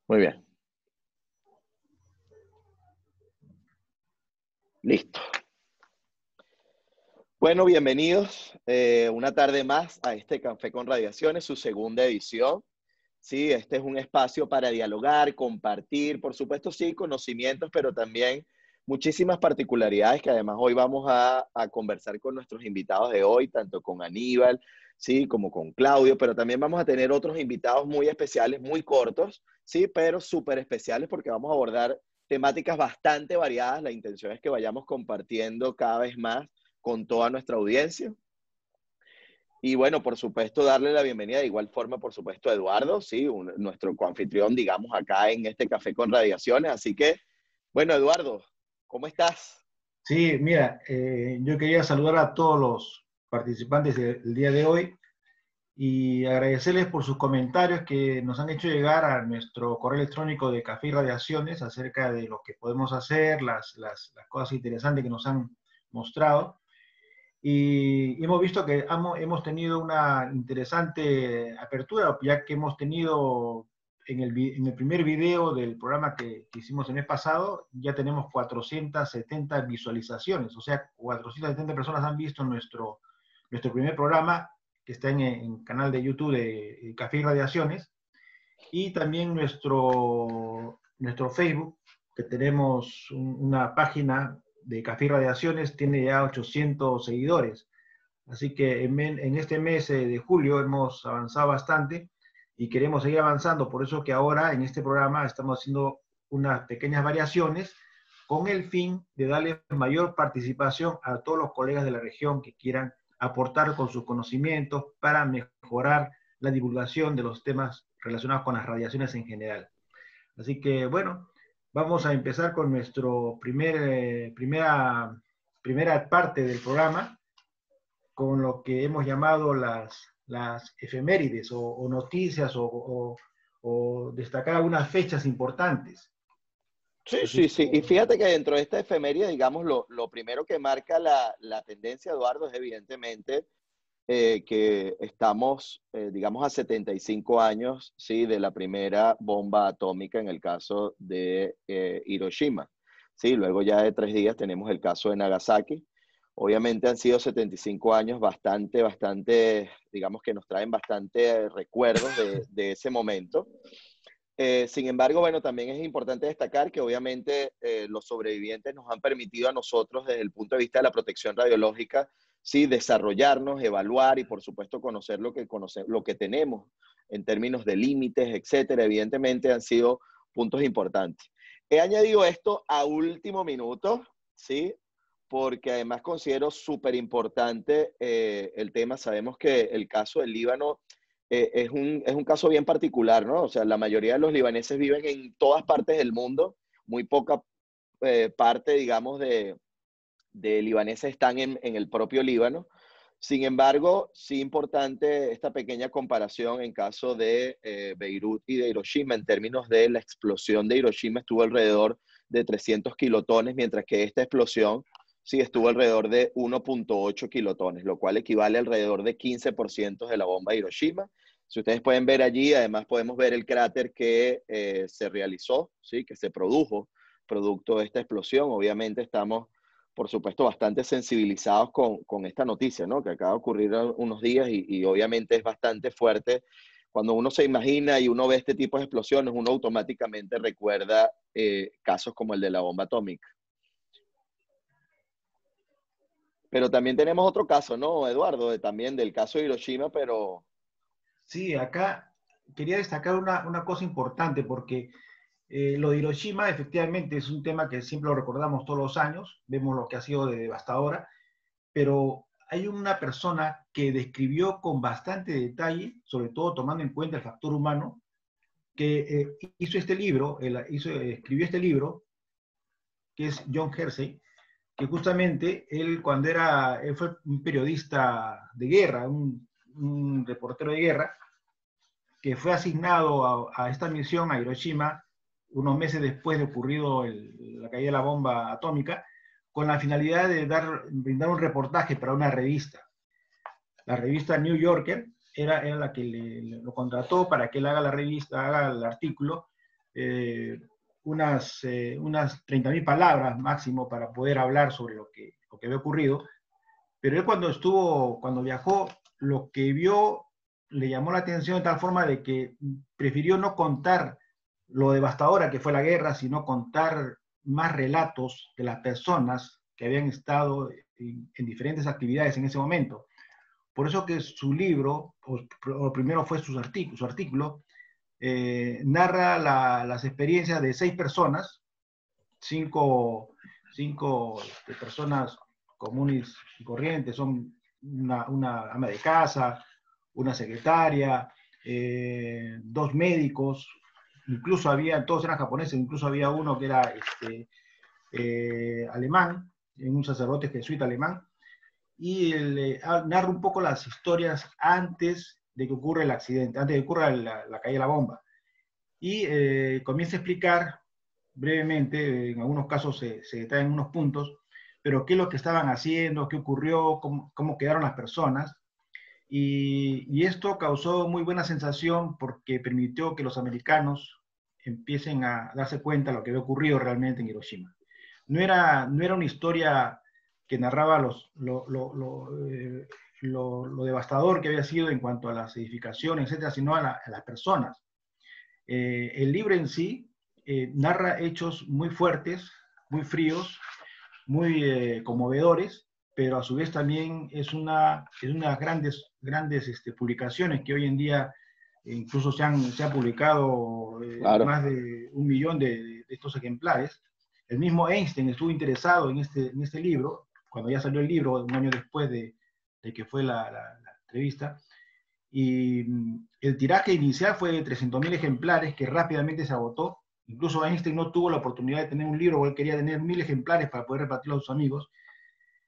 Muy bien. Listo. Bueno, bienvenidos una tarde más a este Café con Radiaciones, su segunda edición. Sí, este es un espacio para dialogar, compartir, por supuesto, sí, conocimientos, pero también muchísimas particularidades que además hoy vamos a conversar con nuestros invitados de hoy, tanto con Aníbal, sí, como con Claudio, pero también vamos a tener otros invitados muy especiales, muy cortos, sí, pero súper especiales porque vamos a abordar temáticas bastante variadas. La intención es que vayamos compartiendo cada vez más con toda nuestra audiencia. Y bueno, por supuesto, darle la bienvenida de igual forma, por supuesto, a Eduardo, sí, nuestro coanfitrión, digamos, acá en este Café con Radiaciones. Así que, bueno, Eduardo, ¿cómo estás? Sí, mira, yo quería saludar a todos los participantes del día de hoy y agradecerles por sus comentarios que nos han hecho llegar a nuestro correo electrónico de Café y Radiaciones acerca de lo que podemos hacer, las cosas interesantes que nos han mostrado. Y hemos visto que hemos tenido una interesante apertura, ya que hemos tenido en el primer video del programa que hicimos el mes pasado, ya tenemos 470 visualizaciones, o sea, 470 personas han visto nuestro primer programa, que está en el canal de YouTube de Café y Radiaciones, y también nuestro Facebook, que tenemos una página de Café y Radiaciones, tiene ya 800 seguidores. Así que en este mes de julio hemos avanzado bastante y queremos seguir avanzando. Por eso que ahora en este programa estamos haciendo unas pequeñas variaciones con el fin de darle mayor participación a todos los colegas de la región que quieran aportar con sus conocimientos para mejorar la divulgación de los temas relacionados con las radiaciones en general. Así que bueno, vamos a empezar con nuestro primera parte del programa, con lo que hemos llamado las efemérides o noticias o destacar algunas fechas importantes. Sí, Así sí, que, sí. Y fíjate que dentro de esta efeméride, digamos, lo primero que marca la tendencia, Eduardo, es evidentemente que estamos, digamos, a 75 años, sí, de la primera bomba atómica en el caso de Hiroshima. Sí, luego ya de 3 días tenemos el caso de Nagasaki. Obviamente han sido 75 años bastante, digamos que nos traen bastante recuerdos de ese momento. Sin embargo, bueno, también es importante destacar que obviamente los sobrevivientes nos han permitido a nosotros, desde el punto de vista de la protección radiológica, sí, desarrollarnos, evaluar y por supuesto conocer lo que tenemos en términos de límites, etcétera. Evidentemente han sido puntos importantes. He añadido esto a último minuto, sí, porque además considero súper importante el tema. Sabemos que el caso del Líbano es un caso bien particular, ¿no? O sea, la mayoría de los libaneses viven en todas partes del mundo, muy poca parte, digamos, de libaneses están en el propio Líbano. Sin embargo, sí importante esta pequeña comparación en caso de Beirut y de Hiroshima. En términos de la explosión de Hiroshima estuvo alrededor de 300 kilotones, mientras que esta explosión sí estuvo alrededor de 1.8 kilotones, lo cual equivale alrededor de 15% de la bomba de Hiroshima. Si ustedes pueden ver allí, además podemos ver el cráter que se realizó, ¿sí? Que se produjo producto de esta explosión. Obviamente estamos, por supuesto, bastante sensibilizados con esta noticia, ¿no? Que acaba de ocurrir unos días y obviamente es bastante fuerte. Cuando uno se imagina y uno ve este tipo de explosiones, uno automáticamente recuerda casos como el de la bomba atómica. Pero también tenemos otro caso, ¿no, Eduardo? También del caso de Hiroshima, pero... sí, acá quería destacar una cosa importante porque lo de Hiroshima efectivamente es un tema que siempre lo recordamos todos los años, vemos lo que ha sido de devastadora, pero hay una persona que describió con bastante detalle, sobre todo tomando en cuenta el factor humano, que hizo este libro, escribió este libro, que es John Hersey, que justamente él fue un periodista de guerra, un reportero de guerra, que fue asignado a esta misión a Hiroshima unos meses después de ocurrido la caída de la bomba atómica, con la finalidad de brindar un reportaje para una revista. La revista New Yorker era la que lo contrató para que él haga la revista, haga el artículo, unas 30.000 palabras máximo para poder hablar sobre lo que había ocurrido. Pero él cuando viajó, lo que vio le llamó la atención de tal forma de que prefirió no contar lo devastadora que fue la guerra, sino contar más relatos de las personas que habían estado en diferentes actividades en ese momento. Por eso que su libro, o primero fue su artículo, narra las experiencias de 6 personas, cinco personas comunes y corrientes, son una ama de casa, una secretaria, 2 médicos, incluso todos eran japoneses, incluso había uno que era alemán, un sacerdote jesuita alemán, y narra un poco las historias antes de que ocurra el accidente, antes de que ocurra la caída de la bomba. Y comienza a explicar brevemente, en algunos casos se detallan unos puntos, pero qué es lo que estaban haciendo, qué ocurrió, cómo quedaron las personas. Y esto causó muy buena sensación porque permitió que los americanos empiecen a darse cuenta de lo que había ocurrido realmente en Hiroshima. No era una historia que narraba lo devastador que había sido en cuanto a las edificaciones, etcétera, sino a las personas. El libro en sí narra hechos muy fuertes, muy fríos, muy conmovedores, pero a su vez también es unas grandes publicaciones que hoy en día incluso se han publicado Claro. más de 1 millón de estos ejemplares. El mismo Einstein estuvo interesado en este libro, cuando ya salió el libro, 1 año después de que fue la entrevista, y el tiraje inicial fue de 300.000 ejemplares que rápidamente se agotó. Incluso Einstein no tuvo la oportunidad de tener un libro, o él quería tener 1.000 ejemplares para poder repartirlo a sus amigos.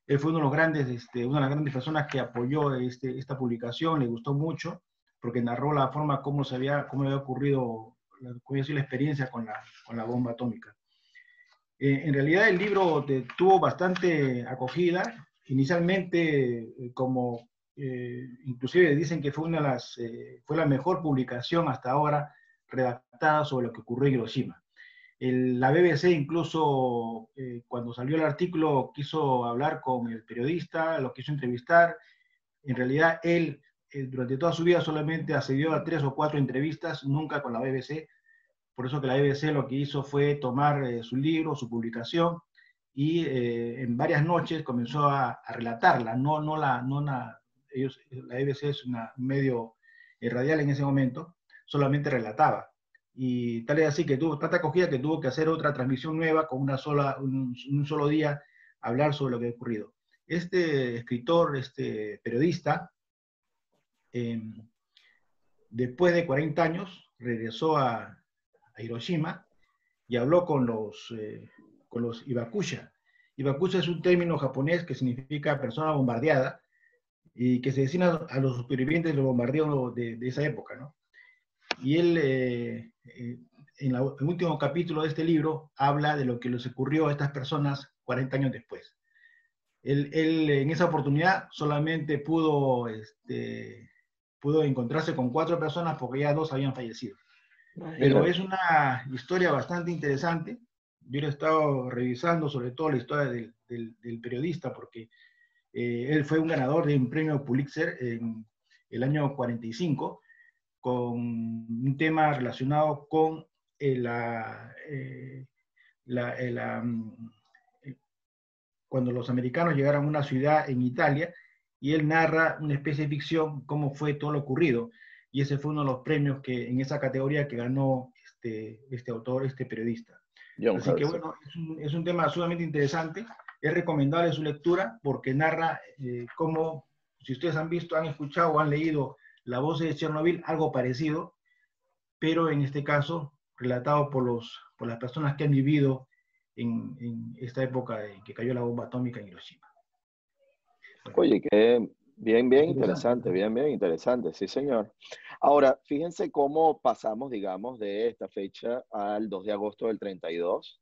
Él fue uno de los una de las grandes personas que apoyó esta publicación, le gustó mucho, porque narró la forma cómo había ocurrido, cómo había sido la experiencia con la bomba atómica. En realidad el libro tuvo bastante acogida. Inicialmente, inclusive dicen que fue la mejor publicación hasta ahora redactada sobre lo que ocurrió en Hiroshima. La BBC incluso, cuando salió el artículo, quiso hablar con el periodista, lo quiso entrevistar. En realidad, él durante toda su vida solamente accedió a 3 o 4 entrevistas, nunca con la BBC. Por eso que la BBC lo que hizo fue tomar su libro, su publicación, y en varias noches comenzó a relatarla. La BBC es un medio radial en ese momento, solamente relataba. Y tal es así que tuvo tanta acogida que tuvo que hacer otra transmisión nueva con un solo día, hablar sobre lo que ha ocurrido. Este escritor, este periodista, después de 40 años, regresó a Hiroshima y habló con los Ibakusha. Ibakusha es un término japonés que significa persona bombardeada y que se destina a los supervivientes del bombardeo de esa época, ¿no? Y él, en el último capítulo de este libro, habla de lo que les ocurrió a estas personas 40 años después. Él en esa oportunidad solamente pudo encontrarse con 4 personas porque ya 2 habían fallecido. Pero es una historia bastante interesante. Yo lo he estado revisando, sobre todo la historia del periodista, porque él fue un ganador de un premio Pulitzer en el año 45, con un tema relacionado con cuando los americanos llegaron a una ciudad en Italia, y él narra una especie de ficción, cómo fue todo lo ocurrido. Y ese fue uno de los premios en esa categoría que ganó este autor, este periodista. John Así que Hersey. bueno, es un tema sumamente interesante. Es recomendable su lectura porque narra cómo, si ustedes han escuchado o han leído La voz de Chernobyl, algo parecido, pero en este caso relatado por las personas que han vivido en esta época en que cayó la bomba atómica en Hiroshima. Bueno, Oye, que bien interesante. interesante, sí, señor. Ahora, fíjense cómo pasamos, digamos, de esta fecha al 2 de agosto del 32,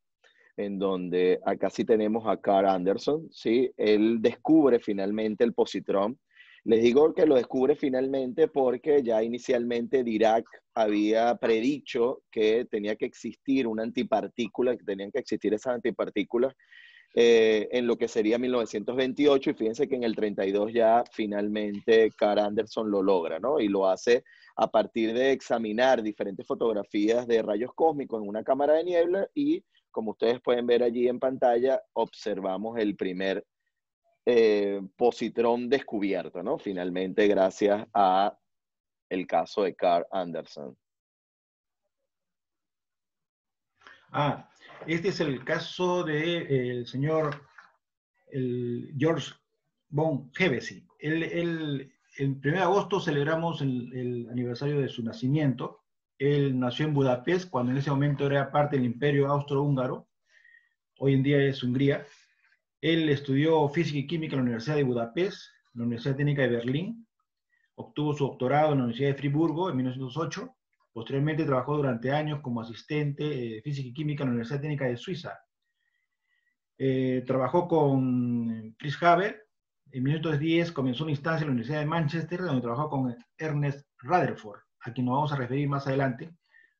en donde acá sí tenemos a Carl Anderson, ¿sí? Él descubre finalmente el positrón Les digo que lo descubre finalmente porque ya inicialmente Dirac había predicho que tenía que existir una antipartícula, que tenían que existir esas antipartículas en lo que sería 1928, y fíjense que en el 32 ya finalmente Carl Anderson lo logra, ¿no? Y lo hace a partir de examinar diferentes fotografías de rayos cósmicos en una cámara de niebla y, como ustedes pueden ver allí en pantalla, observamos el primer positrón descubierto, ¿no? Finalmente, gracias a el caso de Carl Anderson. Este es el caso del señor George von Hevesy. El 1 de agosto celebramos el aniversario de su nacimiento. Él nació en Budapest, cuando en ese momento era parte del Imperio Austrohúngaro. Hoy en día es Hungría. Él estudió física y química en la Universidad de Budapest, en la Universidad Técnica de Berlín. Obtuvo su doctorado en la Universidad de Friburgo en 1908. Posteriormente trabajó durante años como asistente de física y química en la Universidad Técnica de Suiza. Trabajó con Fritz Haber. En 1910 comenzó una instancia en la Universidad de Manchester, donde trabajó con Ernest Rutherford, a quien nos vamos a referir más adelante.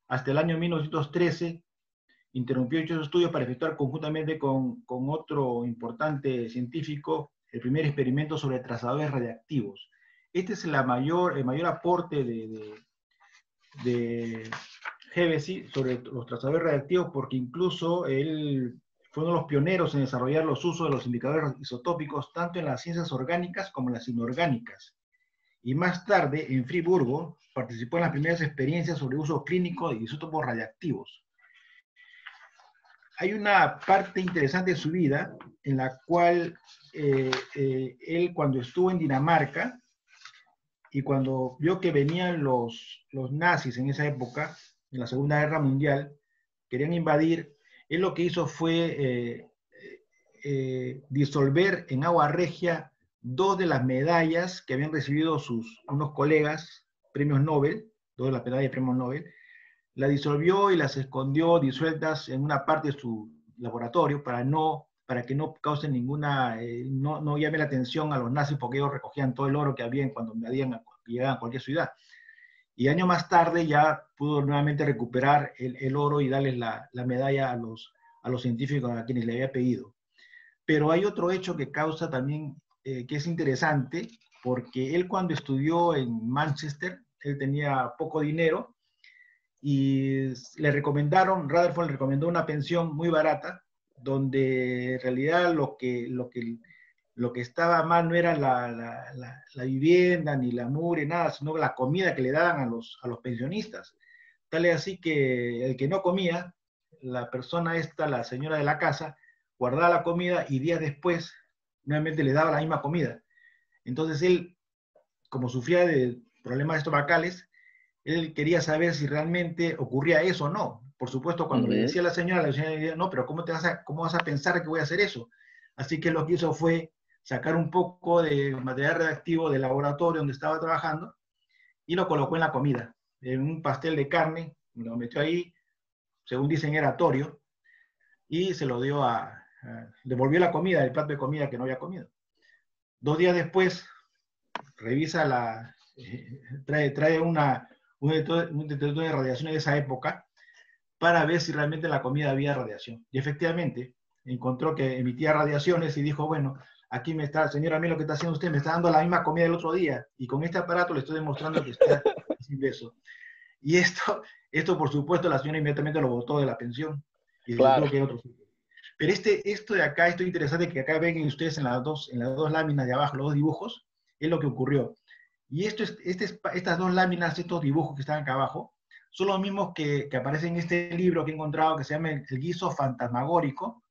Hasta el año 1913 interrumpió dichos estudios para efectuar conjuntamente con otro importante científico el primer experimento sobre trazadores radiactivos. Este es el mayor aporte de Hevesy sobre los trazadores radiactivos, porque incluso él fue uno de los pioneros en desarrollar los usos de los indicadores isotópicos tanto en las ciencias orgánicas como en las inorgánicas. Y más tarde, en Friburgo, participó en las primeras experiencias sobre uso clínico de isótopos radiactivos. Hay una parte interesante de su vida en la cual él, cuando estuvo en Dinamarca y cuando vio que venían los nazis en esa época, en la Segunda Guerra Mundial, querían invadir, él lo que hizo fue disolver en agua regia 2 de las medallas que habían recibido unos colegas, premios Nobel, 2 de las medallas de premios Nobel, la disolvió y las escondió disueltas en una parte de su laboratorio para que no causen ninguna, no llame la atención a los nazis, porque ellos recogían todo el oro que había cuando llegaban a cualquier ciudad. Y años más tarde ya pudo nuevamente recuperar el oro y darles la medalla a los científicos a quienes le había pedido. Pero hay otro hecho que causa también, que es interesante, porque él, cuando estudió en Manchester, él tenía poco dinero y Rutherford le recomendó una pensión muy barata, donde en realidad lo que estaba mal no era la vivienda, ni la mugre, nada, sino la comida que le daban a los pensionistas. Tal es así que el que no comía, la persona esta, la señora de la casa, guardaba la comida y días después nuevamente le daba la misma comida. Entonces él, como sufría de problemas estomacales, él quería saber si realmente ocurría eso o no. Por supuesto, cuando le decía a la señora le decía, no, pero ¿cómo vas a pensar que voy a hacer eso? Así que lo que hizo fue sacar un poco de material radioactivo del laboratorio donde estaba trabajando y lo colocó en la comida, en un pastel de carne, lo metió ahí, según dicen era torio, y se lo dio devolvió la comida, el plato de comida que no había comido. 2 días después, revisa trae un detector de radiaciones de esa época para ver si realmente en la comida había radiación. Y efectivamente, encontró que emitía radiaciones y dijo, bueno, aquí me está, señora, a mí lo que está haciendo usted, me está dando la misma comida del otro día, y con este aparato le estoy demostrando que está haciendo eso. Y esto, por supuesto, la señora inmediatamente lo botó de la pensión y Claro. tuvo que ir a otro sitio. Pero esto de acá, esto interesante que acá ven ustedes en las dos láminas de abajo, los 2 dibujos, es lo que ocurrió. Y estas 2 láminas, estos dibujos que están acá abajo, son los mismos que aparecen en este libro que he encontrado, que se llama El guiso fantasmagórico,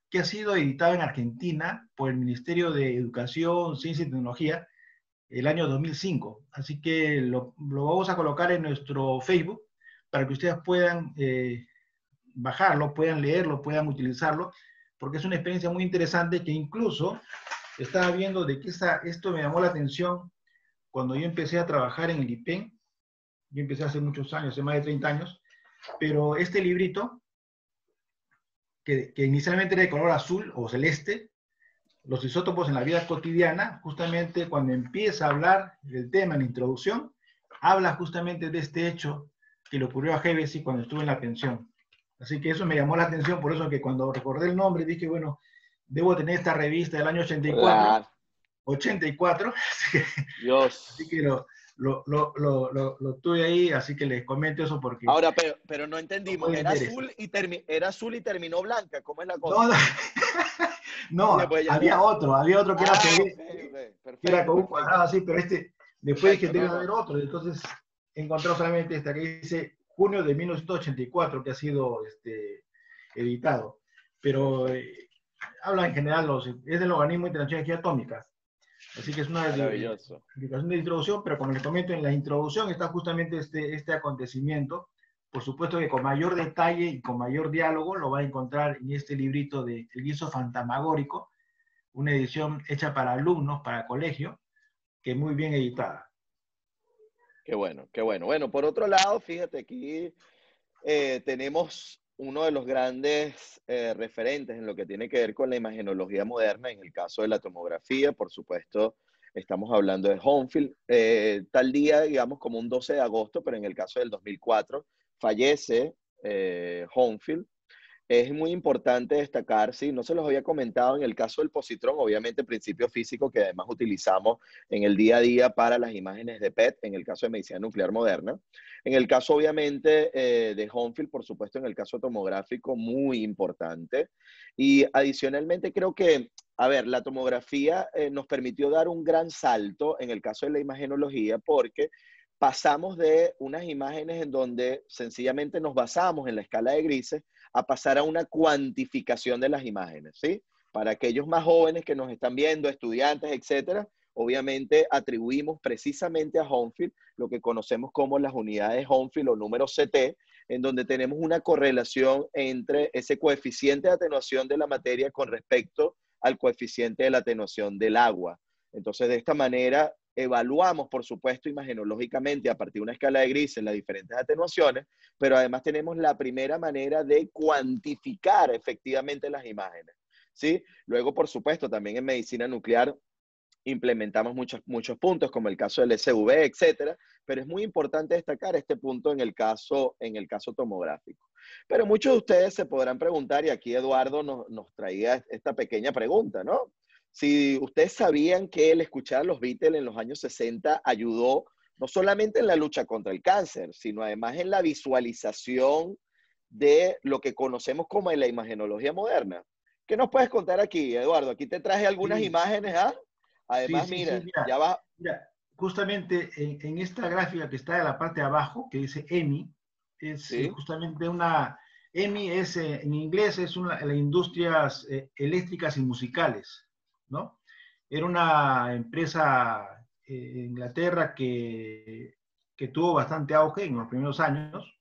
que ha sido editado en Argentina por el Ministerio de Educación, Ciencia y Tecnología el año 2005. Así que lo vamos a colocar en nuestro Facebook para que ustedes puedan bajarlo, puedan leerlo, puedan utilizarlo, porque es una experiencia muy interesante que incluso estaba viendo de que esto me llamó la atención cuando yo empecé a trabajar en el IPEN. Yo empecé hace muchos años, hace más de 30 años, pero este librito, que inicialmente era de color azul o celeste, los isótopos en la vida cotidiana, justamente cuando empieza a hablar del tema en la introducción, habla justamente de este hecho que le ocurrió a Hevesy cuando estuvo en la pensión. Así que eso me llamó la atención, por eso que cuando recordé el nombre dije, bueno, debo tener esta revista del año 84, Claro. 84, así que Dios. lo tuve ahí, así que les comento eso porque Ahora, pero no lo entendimos. pueden Era ver eso. azul y, era azul y terminó blanca. ¿Cómo es la No, cosa? Y no, después ya no. había otro que era Ah, ok, celeste, ok. que era Perfecto, como un cuadrado perfecto. así, pero este, después dije, Perfecto, debe no, haber no. otro, entonces encontré solamente esta que dice junio de 1984, que ha sido editado. Pero Perfecto. habla en general, es del Organismo Internacional de Energía Atómica, así que es una Maravilloso. explicación de introducción, pero como les comento, en la introducción está justamente este acontecimiento. Por supuesto que con mayor detalle y con mayor diálogo lo va a encontrar en este librito de El guiso fantasmagórico, una edición hecha para alumnos, para colegio, que es muy bien editada. Qué bueno, qué bueno. Bueno, por otro lado, fíjate, aquí tenemos uno de los grandes referentes en lo que tiene que ver con la imagenología moderna, en el caso de la tomografía, por supuesto, estamos hablando de Hounsfield. Tal día, digamos, como un 12 de agosto, pero en el caso del 2004, fallece Hounsfield. Es muy importante destacar, sí, no se los había comentado en el caso del positrón, obviamente principio físico que además utilizamos en el día a día para las imágenes de PET, en el caso de medicina nuclear moderna. En el caso, obviamente, de Hounsfield, por supuesto, en el caso tomográfico, muy importante. Y adicionalmente creo que, a ver, la tomografía nos permitió dar un gran salto en el caso de la imagenología porque pasamos de unas imágenes en donde sencillamente nos basamos en la escala de grises a pasar a una cuantificación de las imágenes, ¿sí? Para aquellos más jóvenes que nos están viendo, estudiantes, etcétera, obviamente atribuimos precisamente a Hounsfield lo que conocemos como las unidades Hounsfield o números CT, en donde tenemos una correlación entre ese coeficiente de atenuación de la materia con respecto al coeficiente de la atenuación del agua. Entonces, de esta manera, evaluamos, por supuesto, imagenológicamente a partir de una escala de grises las diferentes atenuaciones, pero además tenemos la primera manera de cuantificar efectivamente las imágenes, ¿sí? Luego, por supuesto, también en medicina nuclear implementamos muchos puntos, como el caso del SV, etcétera, pero es muy importante destacar este punto en el caso tomográfico. Pero muchos de ustedes se podrán preguntar, y aquí Eduardo nos traía esta pequeña pregunta, ¿no? Si ustedes sabían que el escuchar a los Beatles en los años 60 ayudó no solamente en la lucha contra el cáncer, sino además en la visualización de lo que conocemos como la imagenología moderna. ¿Qué nos puedes contar aquí, Eduardo? Aquí te traje algunas Sí, imágenes, ¿ah? Además, sí, mira, mira, ya va. mira, justamente en esta gráfica que está en la parte de abajo, que dice EMI, es Sí, justamente una, EMI es, en inglés es una, las industrias eléctricas y musicales, ¿no? Era una empresa en Inglaterra que tuvo bastante auge en los primeros años,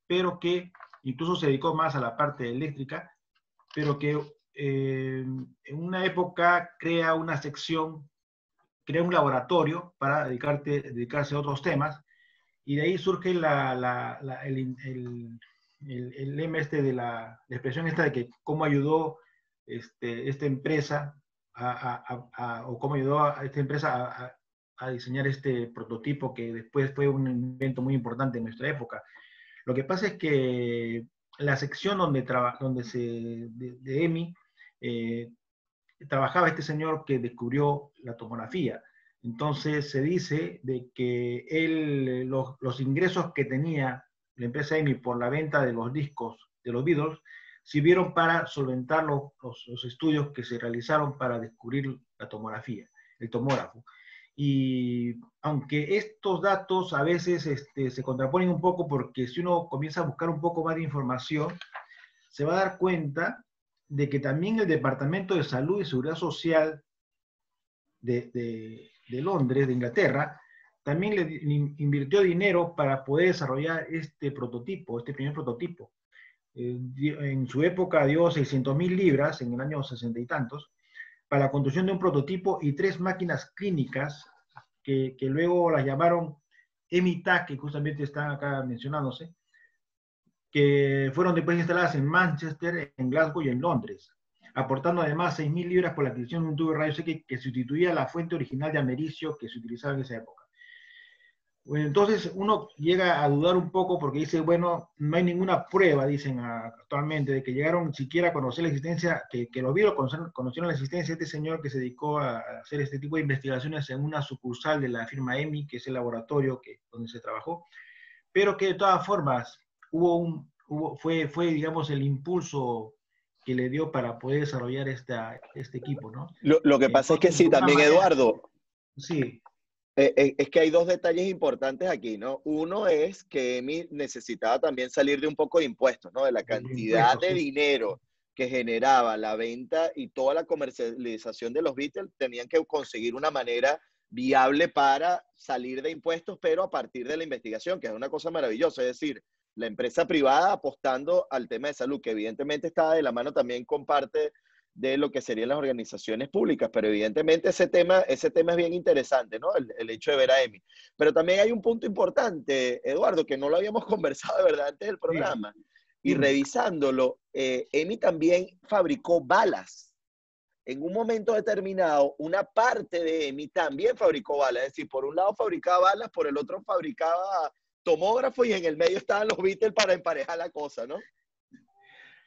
pero que incluso se dedicó más a la parte eléctrica, pero que en una época crea una sección, crea un laboratorio para dedicarse a otros temas, y de ahí surge el lema de la expresión esta de que cómo ayudó esta empresa o cómo ayudó a esta empresa a diseñar este prototipo que después fue un invento muy importante en nuestra época. Lo que pasa es que la sección donde de EMI eh, trabajaba este señor que descubrió la tomografía. Entonces se dice de que él, los ingresos que tenía la empresa EMI por la venta de los discos de los Beatles sirvieron para solventar los estudios que se realizaron para descubrir la tomografía, el tomógrafo. Y aunque estos datos a veces se contraponen un poco, porque si uno comienza a buscar un poco más de información, se va a dar cuenta de que también el Departamento de Salud y Seguridad Social de Londres, de Inglaterra, también le invirtió dinero para poder desarrollar este prototipo, este primer prototipo. En su época dio 600.000 libras, en el año 60 y tantos, para la construcción de un prototipo y 3 máquinas clínicas que luego las llamaron EMITAC, que justamente están acá mencionándose, que fueron después instaladas en Manchester, en Glasgow y en Londres. aportando además 6.000 libras por la adquisición de un tubo de rayos X que sustituía la fuente original de americio que se utilizaba en esa época. Bueno, entonces uno llega a dudar un poco porque dice, bueno, no hay ninguna prueba, dicen actualmente, de que llegaron siquiera a conocer la existencia, que los virus conocieron la existencia de este señor que se dedicó a hacer este tipo de investigaciones en una sucursal de la firma EMI, que es el laboratorio donde se trabajó, pero que de todas formas fue, digamos, el impulso que le dio para poder desarrollar este equipo, ¿no? Lo que pasa es que Entonces, de sí, alguna también manera, Eduardo, sí, es que hay dos detalles importantes aquí, ¿no? Uno es que EMI necesitaba también salir de un poco de impuestos, ¿no? De la de cantidad impuestos, de sí. dinero que generaba la venta y toda la comercialización de los Beatles, tenían que conseguir una manera viable para salir de impuestos, pero a partir de la investigación, que es una cosa maravillosa, es decir, la empresa privada apostando al tema de salud, que evidentemente está de la mano también con parte de lo que serían las organizaciones públicas, pero evidentemente ese tema es bien interesante, ¿no? El hecho de ver a EMI. Pero también hay un punto importante, Eduardo, que no lo habíamos conversado de verdad antes del Sí, programa, y dime. revisándolo, EMI también fabricó balas. En un momento determinado, una parte de EMI también fabricó balas, es decir, por un lado fabricaba balas, por el otro fabricaba tomógrafos y en el medio estaban los Beatles para emparejar la cosa, ¿no?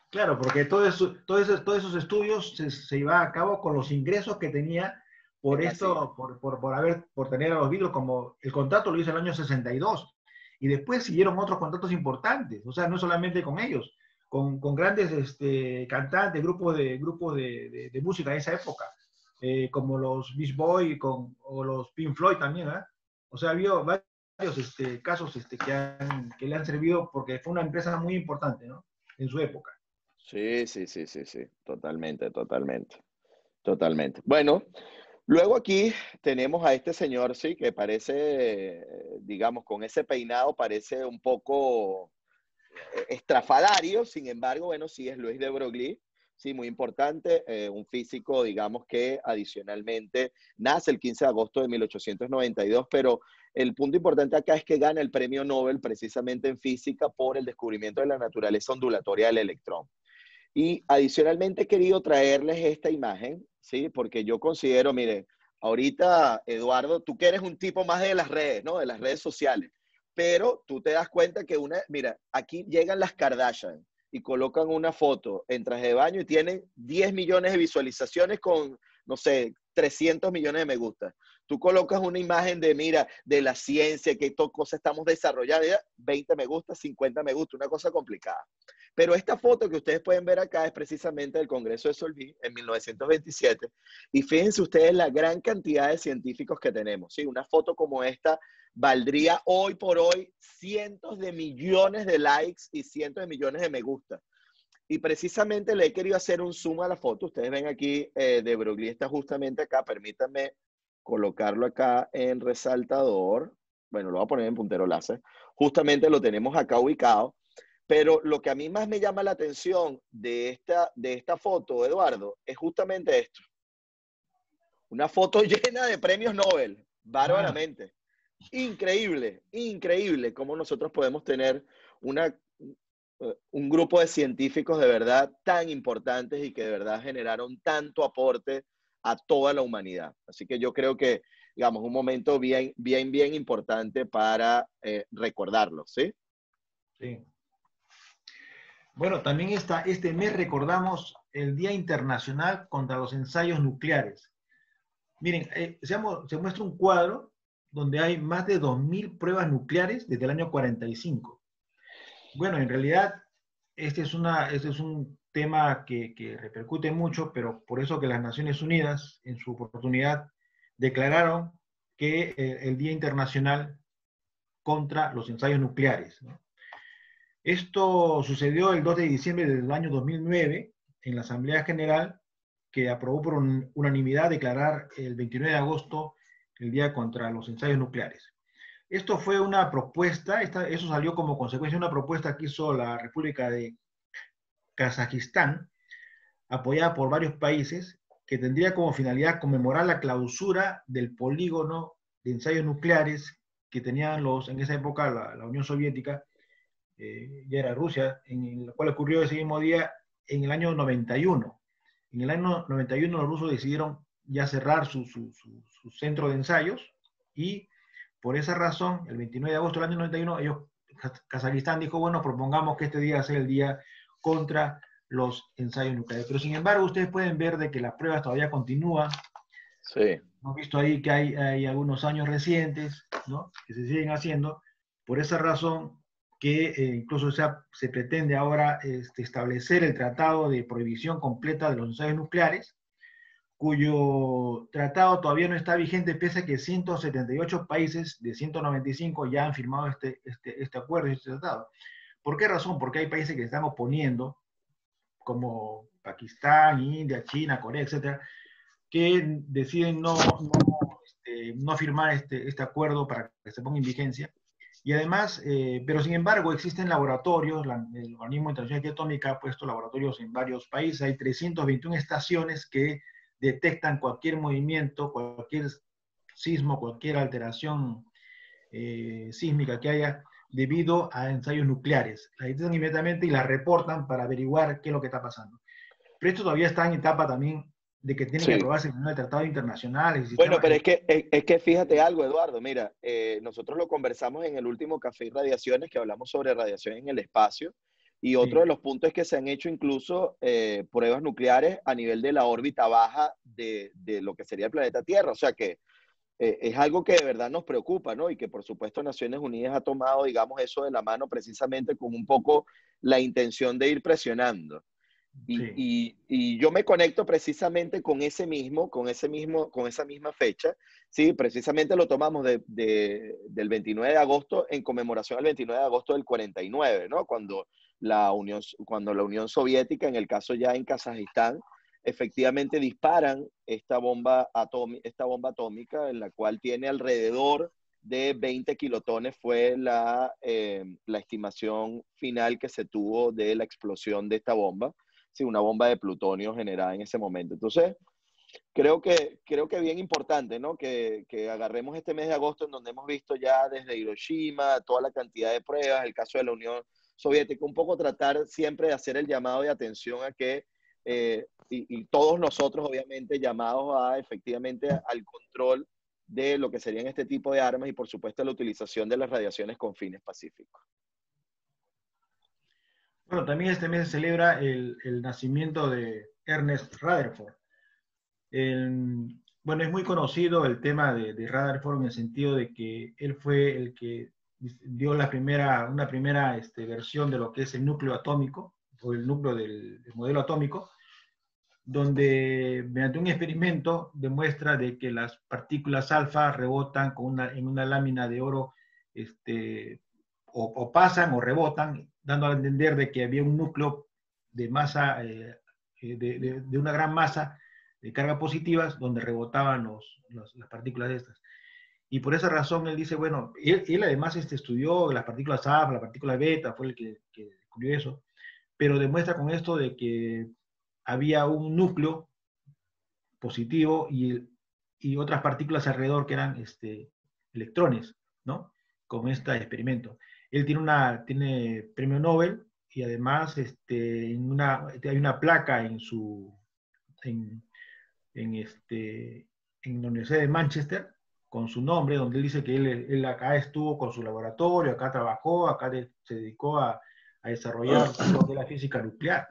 Claro, porque todos esos estudios se iba a cabo con los ingresos que tenía por Es así. esto, por tener a los Beatles, como el contrato lo hizo en el año 62. Y después siguieron otros contratos importantes, o sea, no solamente con ellos, con grandes cantantes, grupos de música de esa época, como los Beach Boys o los Pink Floyd también, ¿eh? O sea, había varios casos que le han servido porque fue una empresa muy importante, ¿no? En su época. Sí, sí, sí, sí, sí, totalmente, totalmente, totalmente. Bueno, luego aquí tenemos a este señor, sí, que parece, digamos, con ese peinado parece un poco estrafalario, sin embargo, bueno, sí es Luis de Broglie, sí, muy importante, un físico, digamos, que adicionalmente nace el 15 de agosto de 1892, pero el punto importante acá es que gana el premio Nobel precisamente en física por el descubrimiento de la naturaleza ondulatoria del electrón. Y adicionalmente he querido traerles esta imagen, ¿sí? Porque yo considero, mire, ahorita, Eduardo, tú que eres un tipo más de las redes, ¿no? De las redes sociales, pero tú te das cuenta que mira, aquí llegan las Kardashian y colocan una foto en traje de baño y tienen 10 millones de visualizaciones con, no sé, 300 millones de me gusta. Tú colocas una imagen de, mira, de la ciencia, que todas cosas estamos desarrollando, 20 me gusta, 50 me gusta, una cosa complicada. Pero esta foto que ustedes pueden ver acá es precisamente del Congreso de Solvay en 1927. Y fíjense ustedes la gran cantidad de científicos que tenemos. ¿Sí? Una foto como esta valdría hoy por hoy cientos de millones de likes y cientos de millones de me gusta. Y precisamente le he querido hacer un zoom a la foto. Ustedes ven aquí, de Broglie está justamente acá. Permítanme colocarlo acá en resaltador. Bueno, lo voy a poner en puntero láser. Justamente lo tenemos acá ubicado. Pero lo que a mí más me llama la atención de esta foto, Eduardo, es justamente esto. Una foto llena de premios Nobel, Ah, bárbaramente. Increíble, increíble cómo nosotros podemos tener un grupo de científicos de verdad tan importantes y que de verdad generaron tanto aporte a toda la humanidad. Así que yo creo que, digamos, un momento bien, bien, bien importante para recordarlo, ¿sí? sí. Bueno, también este mes recordamos el Día Internacional contra los Ensayos Nucleares. Miren, se muestra un cuadro donde hay más de 2.000 pruebas nucleares desde el año 45. Bueno, en realidad, este es un tema que repercute mucho, pero por eso que las Naciones Unidas, en su oportunidad, declararon que el Día Internacional contra los Ensayos Nucleares, ¿no? Esto sucedió el 2 de diciembre del año 2009 en la Asamblea General, que aprobó por unanimidad declarar el 29 de agosto el Día contra los Ensayos Nucleares. Esto fue una propuesta, eso salió como consecuencia de una propuesta que hizo la República de Kazajistán, apoyada por varios países, que tendría como finalidad conmemorar la clausura del polígono de ensayos nucleares que tenían en esa época la Unión Soviética, ya era Rusia, en la cual ocurrió ese mismo día en el año 91. En el año 91 los rusos decidieron ya cerrar su centro de ensayos y por esa razón, el 29 de agosto del año 91, Kazajistán dijo, bueno, propongamos que este día sea el día contra los ensayos nucleares. Pero sin embargo, ustedes pueden ver de que las pruebas todavía continúan. Sí. Hemos visto ahí que hay algunos años recientes, ¿no?, que se siguen haciendo. Por esa razón que incluso se pretende ahora establecer el tratado de prohibición completa de los ensayos nucleares, cuyo tratado todavía no está vigente, pese a que 178 países de 195 ya han firmado este acuerdo y este tratado. ¿Por qué razón? Porque hay países que se están oponiendo, como Pakistán, India, China, Corea, etcétera, que deciden no firmar este acuerdo para que se ponga en vigencia. Y además, pero sin embargo, existen laboratorios, el Organismo Internacional de Atómica ha puesto laboratorios en varios países, hay 321 estaciones que detectan cualquier movimiento, cualquier sismo, cualquier alteración sísmica que haya debido a ensayos nucleares. La detectan inmediatamente y la reportan para averiguar qué es lo que está pasando. Pero esto todavía está en etapa también de que tiene que Sí. aprobarse en el tratado internacional. El Bueno, sistema, pero es que fíjate algo, Eduardo. Mira, nosotros lo conversamos en el último Café y Radiaciones, que hablamos sobre radiación en el espacio. Y otro sí, de los puntos es que se han hecho incluso pruebas nucleares a nivel de la órbita baja de lo que sería el planeta Tierra. O sea que es algo que de verdad nos preocupa, ¿no? Y que por supuesto Naciones Unidas ha tomado, digamos, eso de la mano precisamente con un poco la intención de ir presionando. sí. Y yo me conecto precisamente con con esa misma fecha, ¿sí? Precisamente lo tomamos del 29 de agosto en conmemoración al 29 de agosto del 49, ¿no? Cuando la Unión Soviética, en el caso ya en Kazajistán, efectivamente disparan esta bomba atómica, en la cual tiene alrededor de 20 kilotones, fue la estimación final que se tuvo de la explosión de esta bomba. Sí, una bomba de plutonio generada en ese momento. Entonces, creo que bien importante, ¿no? Que agarremos este mes de agosto en donde hemos visto ya desde Hiroshima toda la cantidad de pruebas, el caso de la Unión Soviética, un poco tratar siempre de hacer el llamado de atención a que, y todos nosotros obviamente llamados a efectivamente al control de lo que serían este tipo de armas y por supuesto la utilización de las radiaciones con fines pacíficos. Bueno, también este mes se celebra el nacimiento de Ernest Rutherford. Bueno, es muy conocido el tema de Rutherford en el sentido de que él fue el que dio una primera versión de lo que es el núcleo atómico, o el núcleo del modelo atómico, donde mediante un experimento demuestra de que las partículas alfa rebotan en una lámina de oro, o pasan o rebotan, dando a entender de que había un núcleo de masa, de una gran masa de cargas positivas, donde rebotaban las partículas de estas. Y por esa razón él dice, bueno, él además estudió las partículas alfa, la partícula beta, fue el que descubrió eso, pero demuestra con esto de que había un núcleo positivo y otras partículas alrededor que eran electrones, ¿no? Con este experimento. Él tiene premio Nobel y además hay una placa en, en la Universidad de Manchester con su nombre, donde él dice que él acá estuvo con su laboratorio, acá trabajó, acá se dedicó a desarrollar lo que es la física nuclear,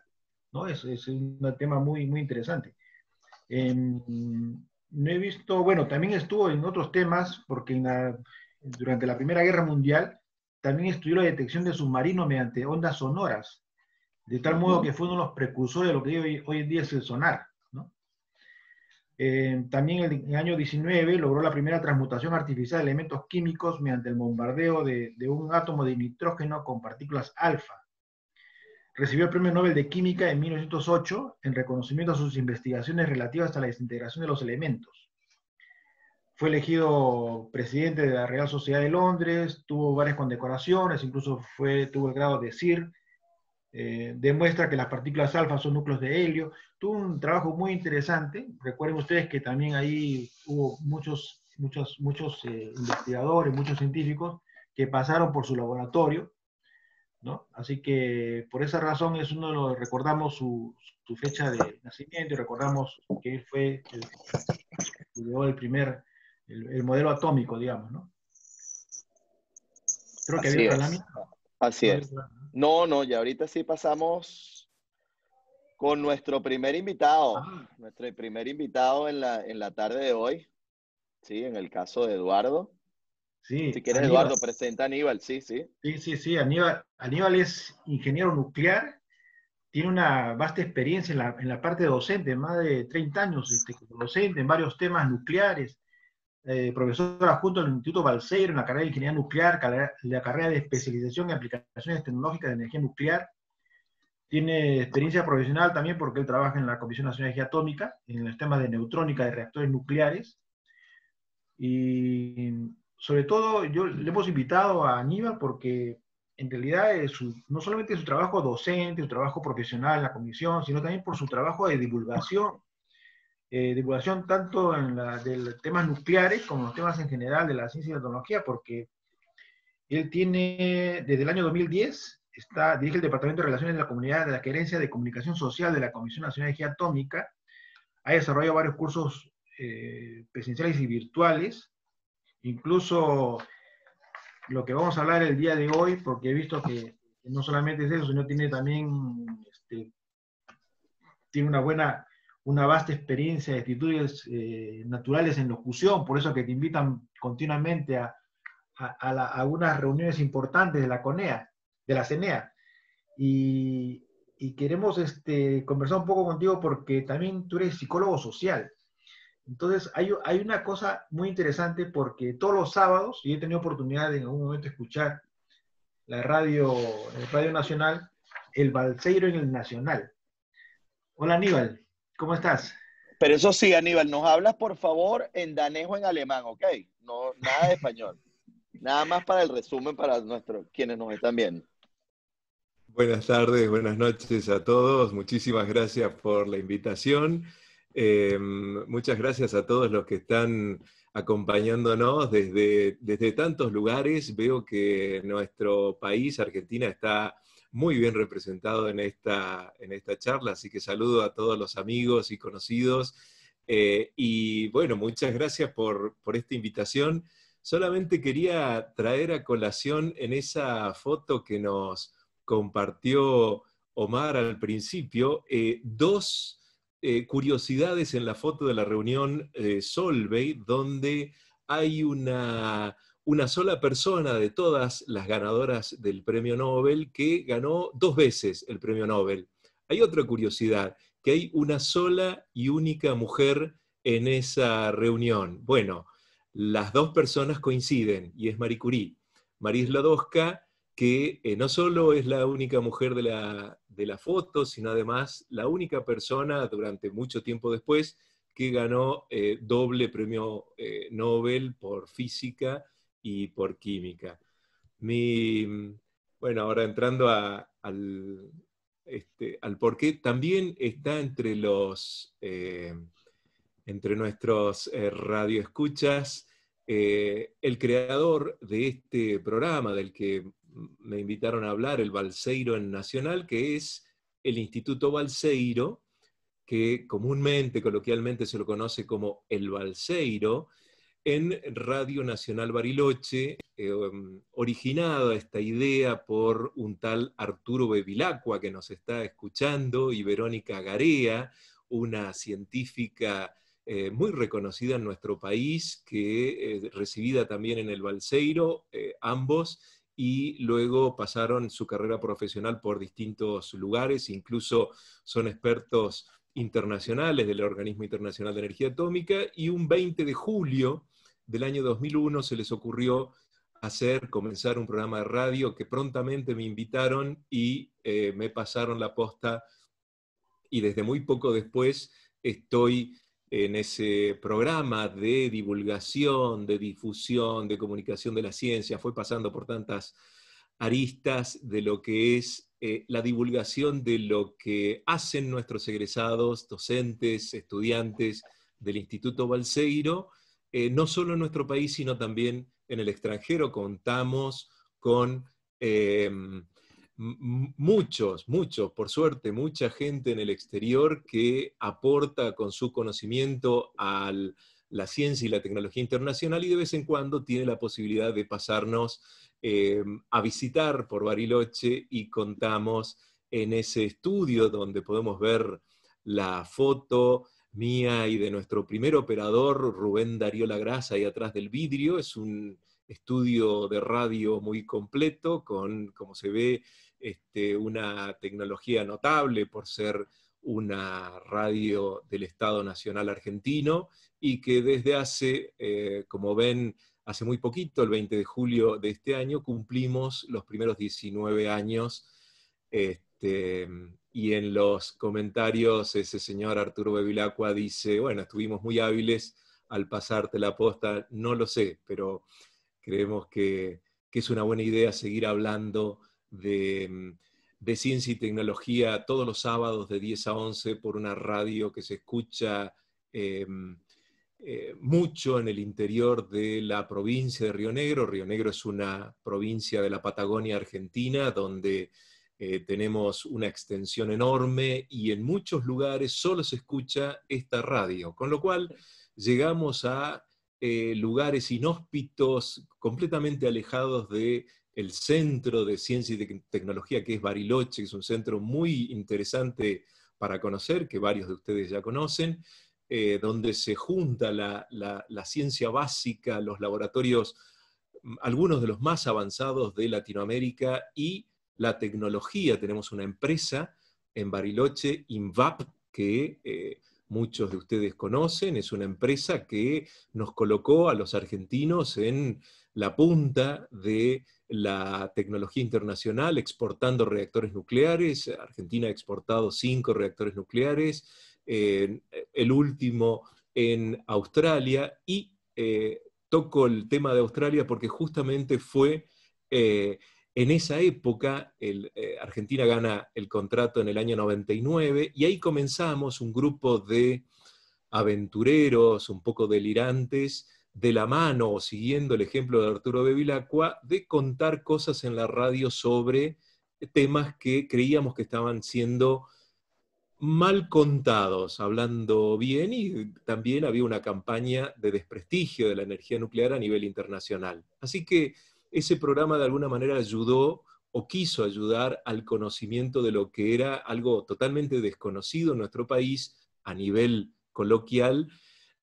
¿no? Es un tema muy, muy interesante. No he visto, bueno, también estuvo en otros temas, porque durante la Primera Guerra Mundial también estudió la detección de submarinos mediante ondas sonoras, de tal modo que fue uno de los precursores de lo que hoy en día es el sonar, ¿no? También en el año 19 logró la primera transmutación artificial de elementos químicos mediante el bombardeo de un átomo de nitrógeno con partículas alfa. Recibió el Premio Nobel de Química en 1908 en reconocimiento a sus investigaciones relativas a la desintegración de los elementos. Fue elegido presidente de la Real Sociedad de Londres, tuvo varias condecoraciones, incluso tuvo el grado de Sir. Demuestra que las partículas alfa son núcleos de helio. Tuvo un trabajo muy interesante. Recuerden ustedes que también ahí hubo muchos investigadores, muchos científicos que pasaron por su laboratorio, ¿no? Así que por esa razón es uno de los, recordamos su fecha de nacimiento y recordamos que él fue el que llevó el modelo atómico, digamos, ¿no? Creo que había Así otra es, lámina. así No había es. otra, ¿no? No, no, y ahorita sí pasamos con Ah, nuestro primer invitado en la tarde de hoy, sí, en el caso de Eduardo. Si sí, quieres, Aníbal. Eduardo, presenta a Aníbal, sí, sí. Sí, sí, sí, Aníbal es ingeniero nuclear, tiene una vasta experiencia en la parte docente, más de 30 años como docente en varios temas nucleares, profesor adjunto del Instituto Balseiro en la carrera de Ingeniería Nuclear, la carrera de especialización en aplicaciones tecnológicas de energía nuclear. Tiene experiencia profesional también porque él trabaja en la Comisión Nacional de Energía Atómica, en los temas de neutrónica de reactores nucleares. Y sobre todo, yo le hemos invitado a Aníbal porque en realidad no solamente su trabajo docente, su trabajo profesional en la comisión, sino también por su trabajo de divulgación tanto de temas nucleares como los temas en general de la ciencia y la tecnología, porque él tiene, desde el año 2010, dirige el Departamento de Relaciones de la Comunidad de la Gerencia de Comunicación Social de la Comisión Nacional de Energía Atómica, ha desarrollado varios cursos presenciales y virtuales, incluso lo que vamos a hablar el día de hoy, porque he visto que no solamente es eso, sino tiene también, tiene una vasta experiencia de actitudes naturales en locución, por eso que te invitan continuamente a unas reuniones importantes de la CONEA, de la CENEA, y queremos conversar un poco contigo porque también tú eres psicólogo social. Entonces, hay una cosa muy interesante porque todos los sábados, y he tenido oportunidad de en algún momento escuchar el Radio Nacional, el Balseiro en el Nacional. Hola Aníbal, ¿cómo estás? Pero eso sí, Aníbal, nos hablas por favor en danés o en alemán, ¿ok? No, nada de español. Nada más para el resumen para quienes nos están viendo. Buenas tardes, buenas noches a todos. Muchísimas gracias por la invitación. Muchas gracias a todos los que están acompañándonos desde tantos lugares. Veo que nuestro país, Argentina, está muy bien representado en esta charla, así que saludo a todos los amigos y conocidos. Y bueno, muchas gracias por esta invitación. Solamente quería traer a colación en esa foto que nos compartió Omar al principio, dos curiosidades en la foto de la reunión Solvay, donde hay una sola persona de todas las ganadoras del premio Nobel que ganó 2 veces el premio Nobel. Hay otra curiosidad, que hay una sola y única mujer en esa reunión. Bueno, las dos personas coinciden y es Marie Curie. Marie Sklodowska, que no solo es la única mujer de la foto, sino además la única persona durante mucho tiempo después que ganó doble premio Nobel por física y por química. Bueno, ahora entrando al porqué, también está entre nuestros radioescuchas el creador de este programa del que me invitaron a hablar, el Balseiro en Nacional, que es el Instituto Balseiro, que comúnmente, coloquialmente se lo conoce como el Balseiro, en Radio Nacional Bariloche, originada esta idea por un tal Arturo Bevilacqua, que nos está escuchando, y Verónica Garea, una científica muy reconocida en nuestro país, que recibida también en el Balseiro, ambos, y luego pasaron su carrera profesional por distintos lugares, incluso son expertos internacionales del Organismo Internacional de Energía Atómica, y un 20 de julio del año 2001 se les ocurrió comenzar un programa de radio que prontamente me invitaron y me pasaron la posta, y desde muy poco después estoy en ese programa de divulgación, de difusión, de comunicación de la ciencia. Fue pasando por tantas aristas de lo que es la divulgación de lo que hacen nuestros egresados, docentes, estudiantes del Instituto Balseiro, no solo en nuestro país, sino también en el extranjero. Contamos con muchos, por suerte, mucha gente en el exterior que aporta con su conocimiento a la ciencia y la tecnología internacional y de vez en cuando tiene la posibilidad de pasarnos a visitar por Bariloche y contamos en ese estudio donde podemos ver la foto mía y de nuestro primer operador, Rubén Darío Lagrasa, ahí atrás del vidrio. Es un estudio de radio muy completo, con, como se ve, una tecnología notable por ser una radio del Estado Nacional Argentino y que desde hace, como ven, hace muy poquito, el 20 de julio de este año, cumplimos los primeros 19 años. Y en los comentarios ese señor Arturo Bevilacqua dice, bueno, estuvimos muy hábiles al pasarte la posta, no lo sé, pero creemos que es una buena idea seguir hablando de ciencia y tecnología todos los sábados de 10 a 11 por una radio que se escucha mucho en el interior de la provincia de Río Negro. Río Negro es una provincia de la Patagonia Argentina donde tenemos una extensión enorme y en muchos lugares solo se escucha esta radio, con lo cual llegamos a lugares inhóspitos, completamente alejados del centro de ciencia y tecnología que es Bariloche, que es un centro muy interesante para conocer, que varios de ustedes ya conocen, donde se junta la ciencia básica, los laboratorios, algunos de los más avanzados de Latinoamérica, y la tecnología. Tenemos una empresa en Bariloche, INVAP, que muchos de ustedes conocen. Es una empresa que nos colocó a los argentinos en la punta de la tecnología internacional, exportando reactores nucleares. Argentina ha exportado 5 reactores nucleares, el último en Australia, y toco el tema de Australia porque justamente fue en esa época, Argentina gana el contrato en el año 99, y ahí comenzamos un grupo de aventureros, un poco delirantes, de la mano o siguiendo el ejemplo de Arturo Bevilacqua, de contar cosas en la radio sobre temas que creíamos que estaban siendo mal contados, hablando bien, y también había una campaña de desprestigio de la energía nuclear a nivel internacional. Así que ese programa de alguna manera ayudó o quiso ayudar al conocimiento de lo que era algo totalmente desconocido en nuestro país a nivel coloquial,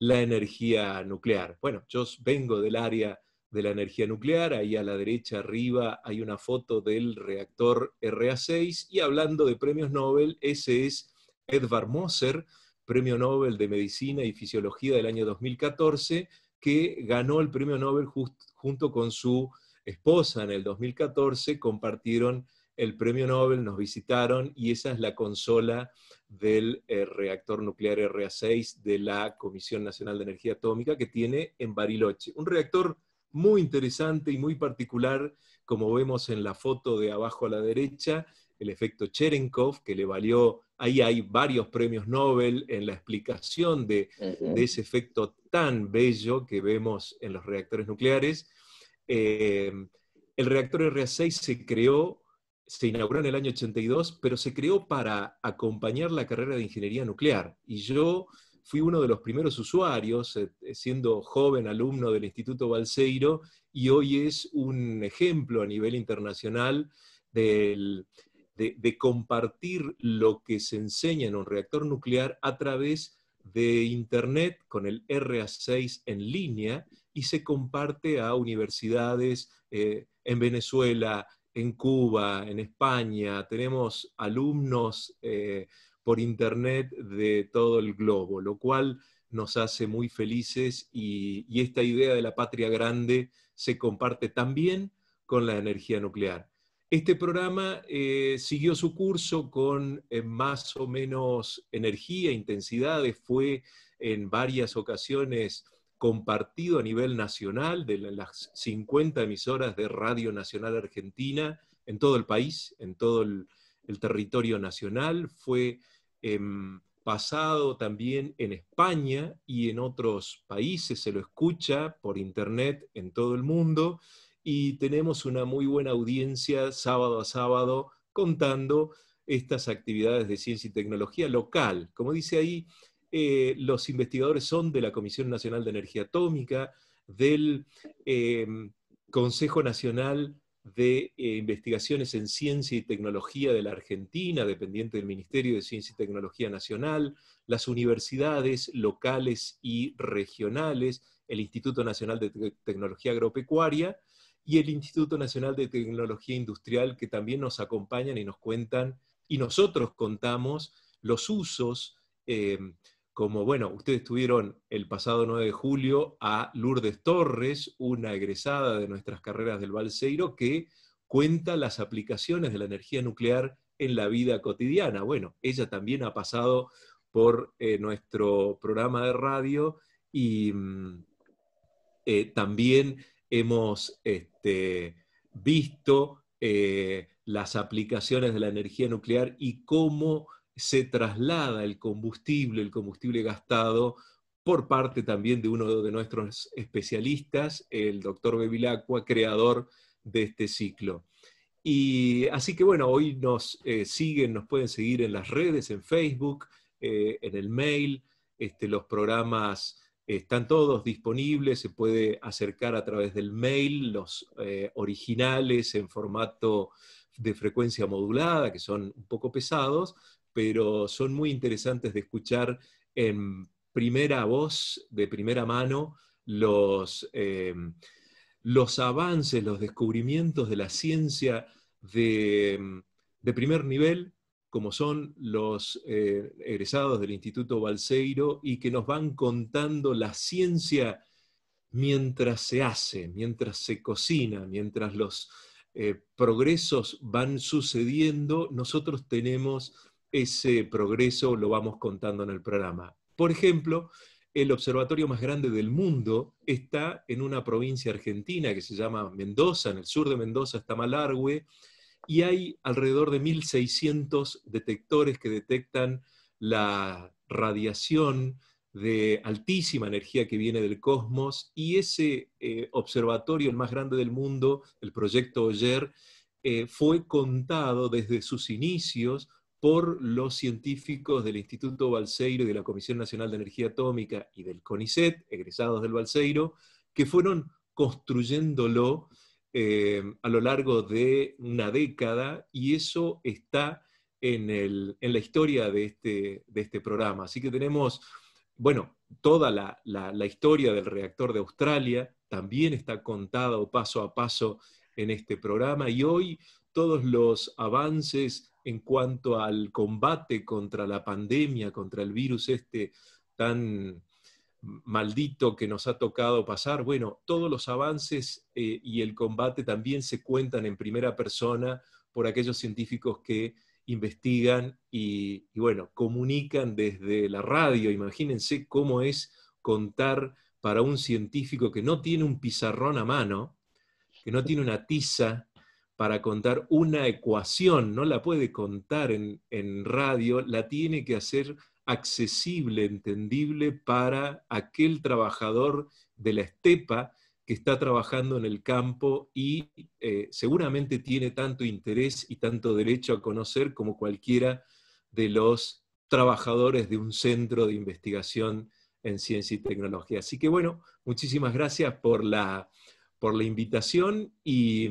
la energía nuclear. Bueno, yo vengo del área de la energía nuclear. Ahí a la derecha arriba hay una foto del reactor RA6, y hablando de premios Nobel, ese es Edvard Moser, premio Nobel de Medicina y Fisiología del año 2014, que ganó el premio Nobel junto con su esposa en el 2014, compartieron el premio Nobel, nos visitaron, y esa es la consola del reactor nuclear RA6 de la Comisión Nacional de Energía Atómica que tiene en Bariloche. Un reactor muy interesante y muy particular, como vemos en la foto de abajo a la derecha, el efecto Cherenkov, que le valió, ahí hay varios premios Nobel en la explicación de ese efecto tan bello que vemos en los reactores nucleares. El reactor RA6 se inauguró en el año 82, pero se creó para acompañar la carrera de ingeniería nuclear. Y yo fui uno de los primeros usuarios, siendo joven alumno del Instituto Balseiro, y hoy es un ejemplo a nivel internacional de compartir lo que se enseña en un reactor nuclear a través de Internet con el RA6 en línea, y se comparte a universidades en Venezuela, en Cuba, en España. Tenemos alumnos por Internet de todo el globo, lo cual nos hace muy felices, y esta idea de la patria grande se comparte también con la energía nuclear. Este programa siguió su curso con más o menos energía, intensidades, fue en varias ocasiones compartido a nivel nacional de las 50 emisoras de Radio Nacional Argentina en todo el país, en todo el territorio nacional. Fue pasado también en España y en otros países, se lo escucha por internet en todo el mundo, y tenemos una muy buena audiencia sábado a sábado contando estas actividades de ciencia y tecnología local. Como dice ahí, los investigadores son de la Comisión Nacional de Energía Atómica, del Consejo Nacional de Investigaciones en Ciencia y Tecnología de la Argentina, dependiente del Ministerio de Ciencia y Tecnología Nacional, las universidades locales y regionales, el Instituto Nacional de Tecnología Agropecuaria y el Instituto Nacional de Tecnología Industrial, que también nos acompañan y nos cuentan, y nosotros contamos los usos, como, bueno, ustedes tuvieron el pasado 9 de julio a Lourdes Torres, una egresada de nuestras carreras del Balseiro, que cuenta las aplicaciones de la energía nuclear en la vida cotidiana. Bueno, ella también ha pasado por nuestro programa de radio y también hemos visto las aplicaciones de la energía nuclear y cómo se traslada el combustible gastado, por parte también de uno de nuestros especialistas, el doctor Bevilacqua, creador de este ciclo. Y así que bueno, hoy nos pueden seguir en las redes, en Facebook, en el mail, los programas están todos disponibles, se puede acercar a través del mail, los originales en formato de frecuencia modulada, que son un poco pesados, pero son muy interesantes de escuchar en primera voz, de primera mano, los avances, los descubrimientos de la ciencia de primer nivel, como son los egresados del Instituto Balseiro, y que nos van contando la ciencia mientras se hace, mientras se cocina, mientras los progresos van sucediendo, nosotros tenemos ese progreso, lo vamos contando en el programa. Por ejemplo, el observatorio más grande del mundo está en una provincia argentina que se llama Mendoza. En el sur de Mendoza está Malargüe, y hay alrededor de 1.600 detectores que detectan la radiación de altísima energía que viene del cosmos, y ese observatorio, el más grande del mundo, el proyecto OYER, fue contado desde sus inicios por los científicos del Instituto Balseiro y de la Comisión Nacional de Energía Atómica y del CONICET, egresados del Balseiro, que fueron construyéndolo a lo largo de una década, y eso está en la historia de este programa. Así que tenemos, bueno, toda la historia del reactor de Australia también está contada paso a paso en este programa, y hoy todos los avances en cuanto al combate contra la pandemia, contra el virus tan maldito que nos ha tocado pasar, bueno, todos los avances y el combate también se cuentan en primera persona por aquellos científicos que investigan y bueno, comunican desde la radio. Imagínense cómo es contar para un científico que no tiene un pizarrón a mano, que no tiene una tiza para contar una ecuación, no la puede contar en radio, la tiene que hacer accesible, entendible para aquel trabajador de la estepa que está trabajando en el campo y seguramente tiene tanto interés y tanto derecho a conocer como cualquiera de los trabajadores de un centro de investigación en ciencia y tecnología. Así que bueno, muchísimas gracias por la invitación, y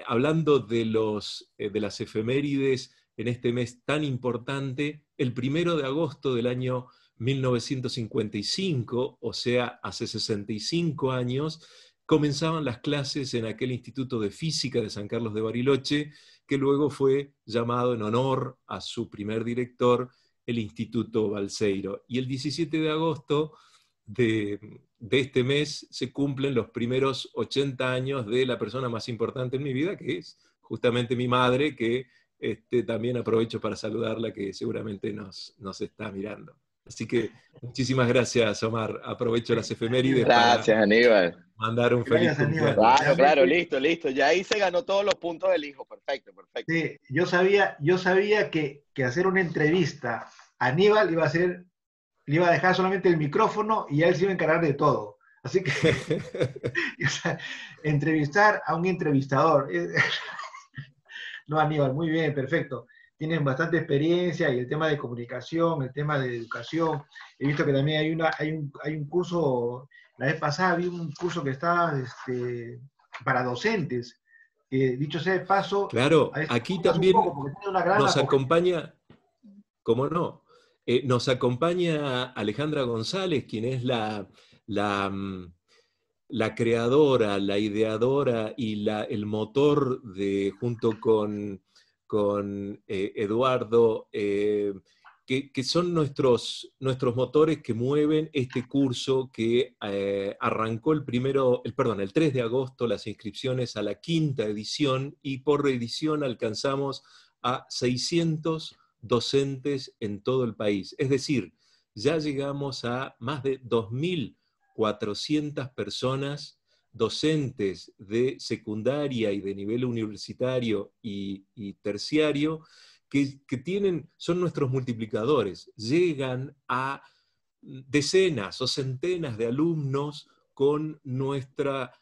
hablando de las efemérides en este mes tan importante, el 1 de agosto del año 1955, o sea, hace 65 años, comenzaban las clases en aquel Instituto de Física de San Carlos de Bariloche, que luego fue llamado en honor a su primer director, el Instituto Balseiro. Y el 17 de agosto de este mes se cumplen los primeros 80 años de la persona más importante en mi vida, que es justamente mi madre, que también aprovecho para saludarla, que seguramente nos está mirando. Así que muchísimas gracias, Omar. Aprovecho las efemérides Gracias, para Aníbal. mandar un feliz Gracias, Aníbal. cumpleaños. Claro, listo. Ya ahí se ganó todos los puntos del hijo. Perfecto. Sí, yo sabía que hacer una entrevista a Aníbal le iba a dejar solamente el micrófono y él se iba a encargar de todo. Así que o sea, entrevistar a un entrevistador. No, Aníbal, muy bien, perfecto. Tienes bastante experiencia y el tema de comunicación, el tema de educación. He visto que también hay un curso, la vez pasada vi un curso que está para docentes, que dicho sea de paso, Claro, a veces aquí un poco también porque tiene una gran nos acogida. acompaña, ¿cómo no? Nos acompaña Alejandra González, quien es la, mm, la creadora, la ideadora y el motor junto con Eduardo, que son nuestros motores que mueven este curso que arrancó el 3 de agosto las inscripciones a la quinta edición, y por edición alcanzamos a 600 docentes en todo el país. Es decir, ya llegamos a más de 2.400 personas, docentes de secundaria y de nivel universitario y terciario, que son nuestros multiplicadores. Llegan a decenas o centenas de alumnos con nuestra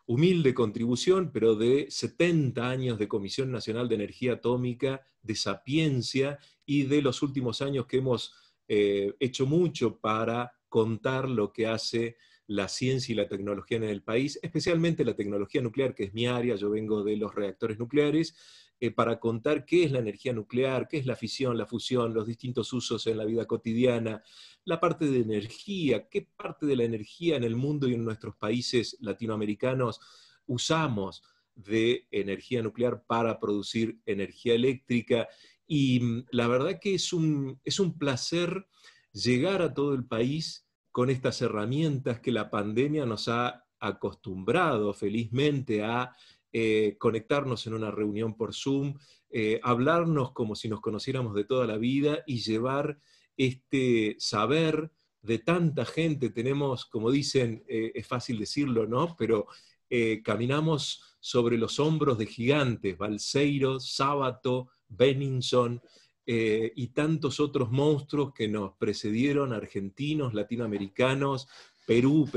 humilde contribución, pero de 70 años de Comisión Nacional de Energía Atómica, de sapiencia, y de los últimos años que hemos hecho mucho para contar lo que hace la ciencia y la tecnología en el país, especialmente la tecnología nuclear, que es mi área. Yo vengo de los reactores nucleares, para contar qué es la energía nuclear, qué es la fisión, la fusión, los distintos usos en la vida cotidiana, la parte de energía, qué parte de la energía en el mundo y en nuestros países latinoamericanos usamos de energía nuclear para producir energía eléctrica. Y la verdad que es un placer llegar a todo el país con estas herramientas que la pandemia nos ha acostumbrado felizmente a conectarnos en una reunión por Zoom, hablarnos como si nos conociéramos de toda la vida y llevar este saber de tanta gente. Tenemos, como dicen, es fácil decirlo, ¿no? Pero caminamos sobre los hombros de gigantes, Balseiro, Sábato, Benninson, y tantos otros monstruos que nos precedieron, argentinos, latinoamericanos. Perú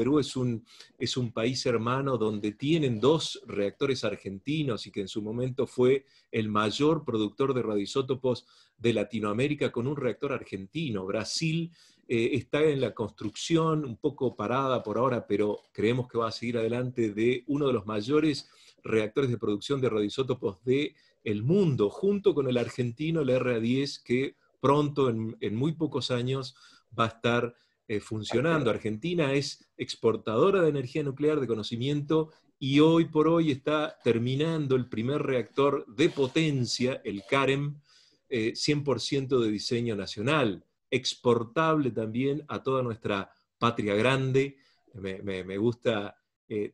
es un país hermano donde tienen 2 reactores argentinos y que en su momento fue el mayor productor de radioisótopos de Latinoamérica con un reactor argentino. Brasil está en la construcción, un poco parada por ahora, pero creemos que va a seguir adelante, de uno de los mayores reactores de producción de radioisótopos del mundo, junto con el argentino, el RA10, que pronto, en muy pocos años, va a estar funcionando. Argentina es exportadora de energía nuclear, de conocimiento, y hoy por hoy está terminando el primer reactor de potencia, el CAREM, 100% de diseño nacional, exportable también a toda nuestra patria grande. Me gusta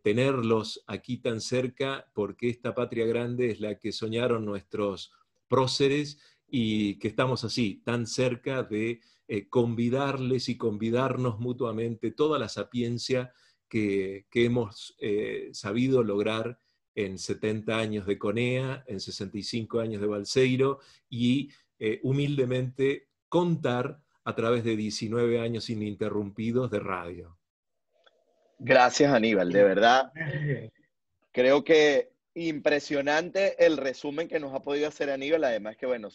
tenerlos aquí tan cerca, porque esta patria grande es la que soñaron nuestros próceres, y que estamos así, tan cerca de convidarles y convidarnos mutuamente toda la sapiencia que hemos sabido lograr en 70 años de CONEA, en 65 años de Balseiro, y humildemente contar a través de 19 años ininterrumpidos de radio. Gracias, Aníbal, de verdad. Creo que impresionante el resumen que nos ha podido hacer Aníbal, además que, bueno,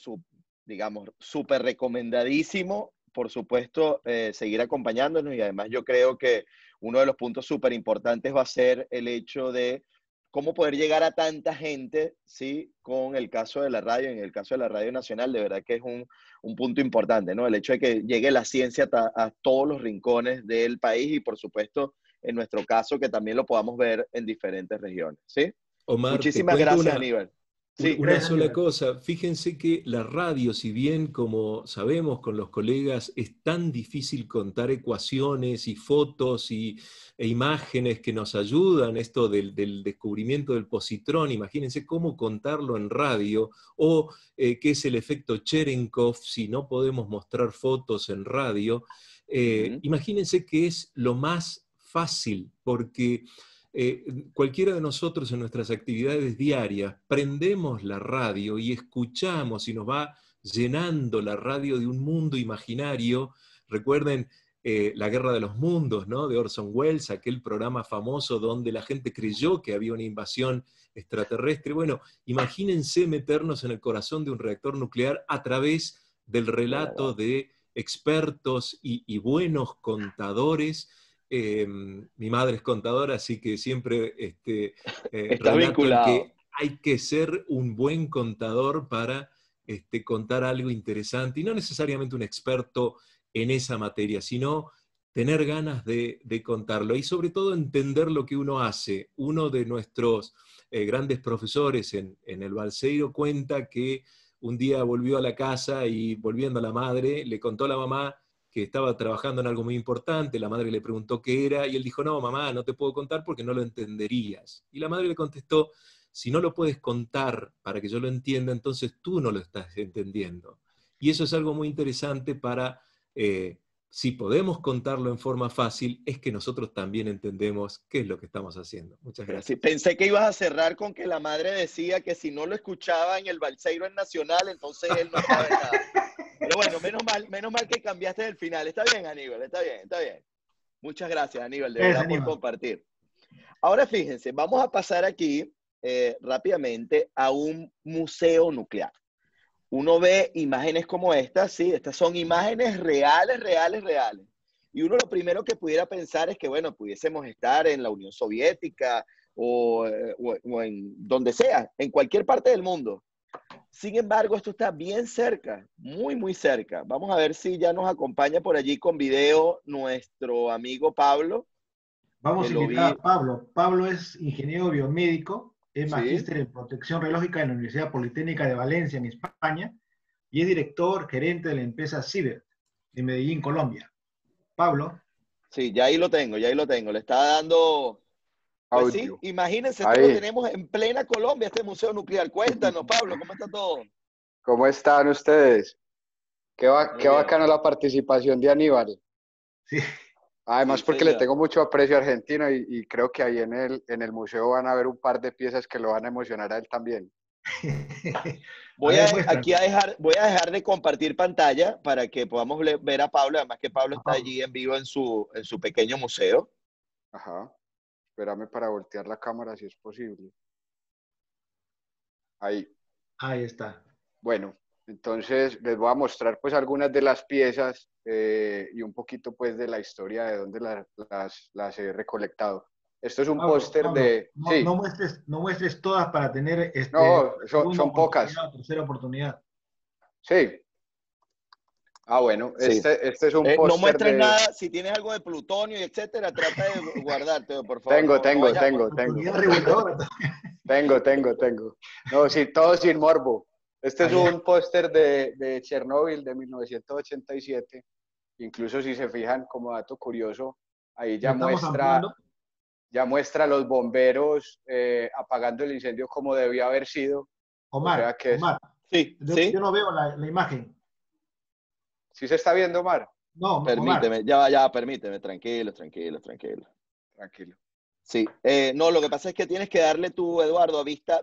digamos, súper recomendadísimo, por supuesto, seguir acompañándonos, y además yo creo que uno de los puntos súper importantes va a ser el hecho de cómo poder llegar a tanta gente, ¿sí? Con el caso de la radio, en el caso de la Radio Nacional, de verdad que es un punto importante, ¿no? El hecho de que llegue la ciencia a todos los rincones del país, y por supuesto, en nuestro caso, que también lo podamos ver en diferentes regiones, ¿sí? Omar, te Muchísimas cuento gracias, Aníbal. Sí, una sola cosa. Fíjense que la radio, si bien, como sabemos con los colegas, es tan difícil contar ecuaciones y fotos e imágenes que nos ayudan, esto del descubrimiento del positrón, imagínense cómo contarlo en radio, o qué es el efecto Cherenkov si no podemos mostrar fotos en radio. Imagínense que es lo más fácil, porque cualquiera de nosotros en nuestras actividades diarias prendemos la radio y escuchamos, y nos va llenando la radio de un mundo imaginario. Recuerden La Guerra de los Mundos, ¿no? De Orson Welles, aquel programa famoso donde la gente creyó que había una invasión extraterrestre. Bueno, imagínense meternos en el corazón de un reactor nuclear a través del relato de expertos y buenos contadores. Mi madre es contadora, así que siempre Estás relato en vinculado. que hay que ser un buen contador para contar algo interesante, y no necesariamente un experto en esa materia, sino tener ganas de contarlo y sobre todo entender lo que uno hace. Uno de nuestros grandes profesores en el Balseiro cuenta que un día volvió a la casa y volviendo a la madre, le contó a la mamá que estaba trabajando en algo muy importante. La madre le preguntó qué era y él dijo, no, mamá, no te puedo contar porque no lo entenderías. Y la madre le contestó, si no lo puedes contar para que yo lo entienda, entonces tú no lo estás entendiendo. Y eso es algo muy interesante para, si podemos contarlo en forma fácil, es que nosotros también entendemos qué es lo que estamos haciendo. Muchas Sí, gracias. pensé que ibas a cerrar con que la madre decía que si no lo escuchaba en el Balseiro en Nacional, entonces él no sabe nada. Pero bueno, menos mal que cambiaste el final. Está bien, Aníbal, está bien, está bien. Muchas gracias, Aníbal, de verdad por Aníbal. compartir. Ahora fíjense, vamos a pasar aquí rápidamente a un museo nuclear. Uno ve imágenes como estas, sí, estas son imágenes reales, reales, reales. Y uno lo primero que pudiera pensar es que, bueno, pudiésemos estar en la Unión Soviética o en donde sea, en cualquier parte del mundo. Sin embargo, esto está bien cerca, muy, muy cerca. Vamos a ver si ya nos acompaña por allí con video nuestro amigo Pablo, Vamos que a lo invitar a vi, Pablo. Pablo es ingeniero biomédico, es sí. magíster en protección radiológica en la Universidad Politécnica de Valencia, en España, y es director gerente de la empresa Ciber de Medellín, Colombia. Pablo. Sí, ya ahí lo tengo, ya ahí lo tengo. Le está dando, pues sí, Audio. imagínense, esto lo Ahí. tenemos en plena Colombia, este museo nuclear. Cuéntanos, Pablo, ¿cómo está todo? ¿Cómo están ustedes? Muy Qué bien. bacana la participación de Aníbal. Sí. Sí, Además, porque le señor. tengo mucho aprecio a Argentina y creo que ahí en el museo van a ver un par de piezas que lo van a emocionar a él también. A ver, muestra. Voy a dejar de compartir pantalla para que podamos ver a Pablo, además que Pablo A está Pablo. allí en vivo en su pequeño museo. Ajá. Espérame para voltear la cámara si es posible. Ahí. Ahí está. Bueno, entonces les voy a mostrar pues algunas de las piezas y un poquito pues de la historia de dónde las he recolectado. Esto es un Pablo, póster Pablo, de... Sí, no muestres todas para tener no, segunda son pocas. oportunidad o tercera oportunidad. Sí. Ah, bueno, Sí. este es un No póster muestres de... nada, si tienes algo de plutonio y etcétera, trata de guardarte, por favor, no vayas a mostrar. Oportunidad reguladora. Tengo. No, sí, todo sin morbo. Este es Allá. un póster de Chernóbil de 1987. Incluso si se fijan como dato curioso, ahí Lo estamos ampliando. ya muestra a los bomberos apagando el incendio como debía haber sido. O sea que es... Omar, Sí, yo sí, no veo la imagen. ¿Sí se está viendo, Mar? No, Omar. permíteme, ya, permíteme, tranquilo, tranquilo, tranquilo. Tranquilo. Sí, no, lo que pasa es que tienes que darle tú, Eduardo, vista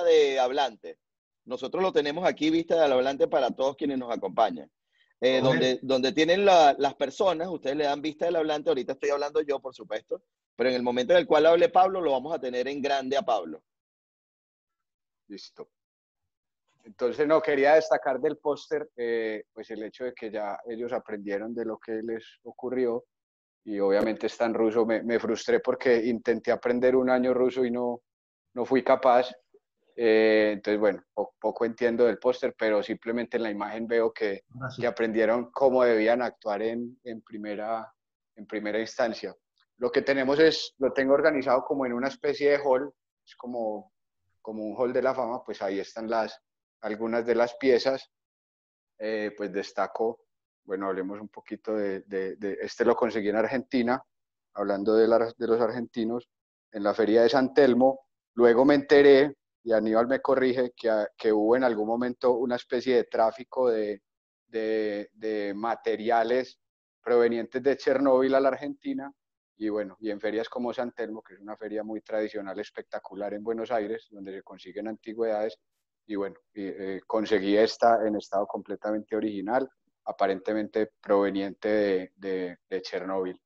de hablante. Nosotros lo tenemos aquí, vista de hablante para todos quienes nos acompañan. A ver, Donde tienen las personas, ustedes le dan vista del hablante, ahorita estoy hablando yo, por supuesto, pero en el momento en el cual hable Pablo, lo vamos a tener en grande a Pablo. Listo. Entonces, no, quería destacar del póster, pues el hecho de que ya ellos aprendieron de lo que les ocurrió y obviamente está en ruso. Me frustré porque intenté aprender un año ruso y no fui capaz. Entonces, bueno, poco entiendo del póster, pero simplemente en la imagen veo ahora que sí. aprendieron cómo debían actuar en primera instancia. Lo que tenemos lo tengo organizado como en una especie de hall, es como un hall de la fama, pues ahí están algunas de las piezas. Pues destaco, bueno, hablemos un poquito este lo conseguí en Argentina, hablando de los argentinos, en la feria de San Telmo. Luego me enteré, y Aníbal me corrige, que hubo en algún momento una especie de tráfico de materiales provenientes de Chernóbil a la Argentina, y bueno, y en ferias como San Telmo, que es una feria muy tradicional, espectacular en Buenos Aires, donde se consiguen antigüedades, y bueno, conseguí esta en estado completamente original. aparentemente proveniente de Chernóbil.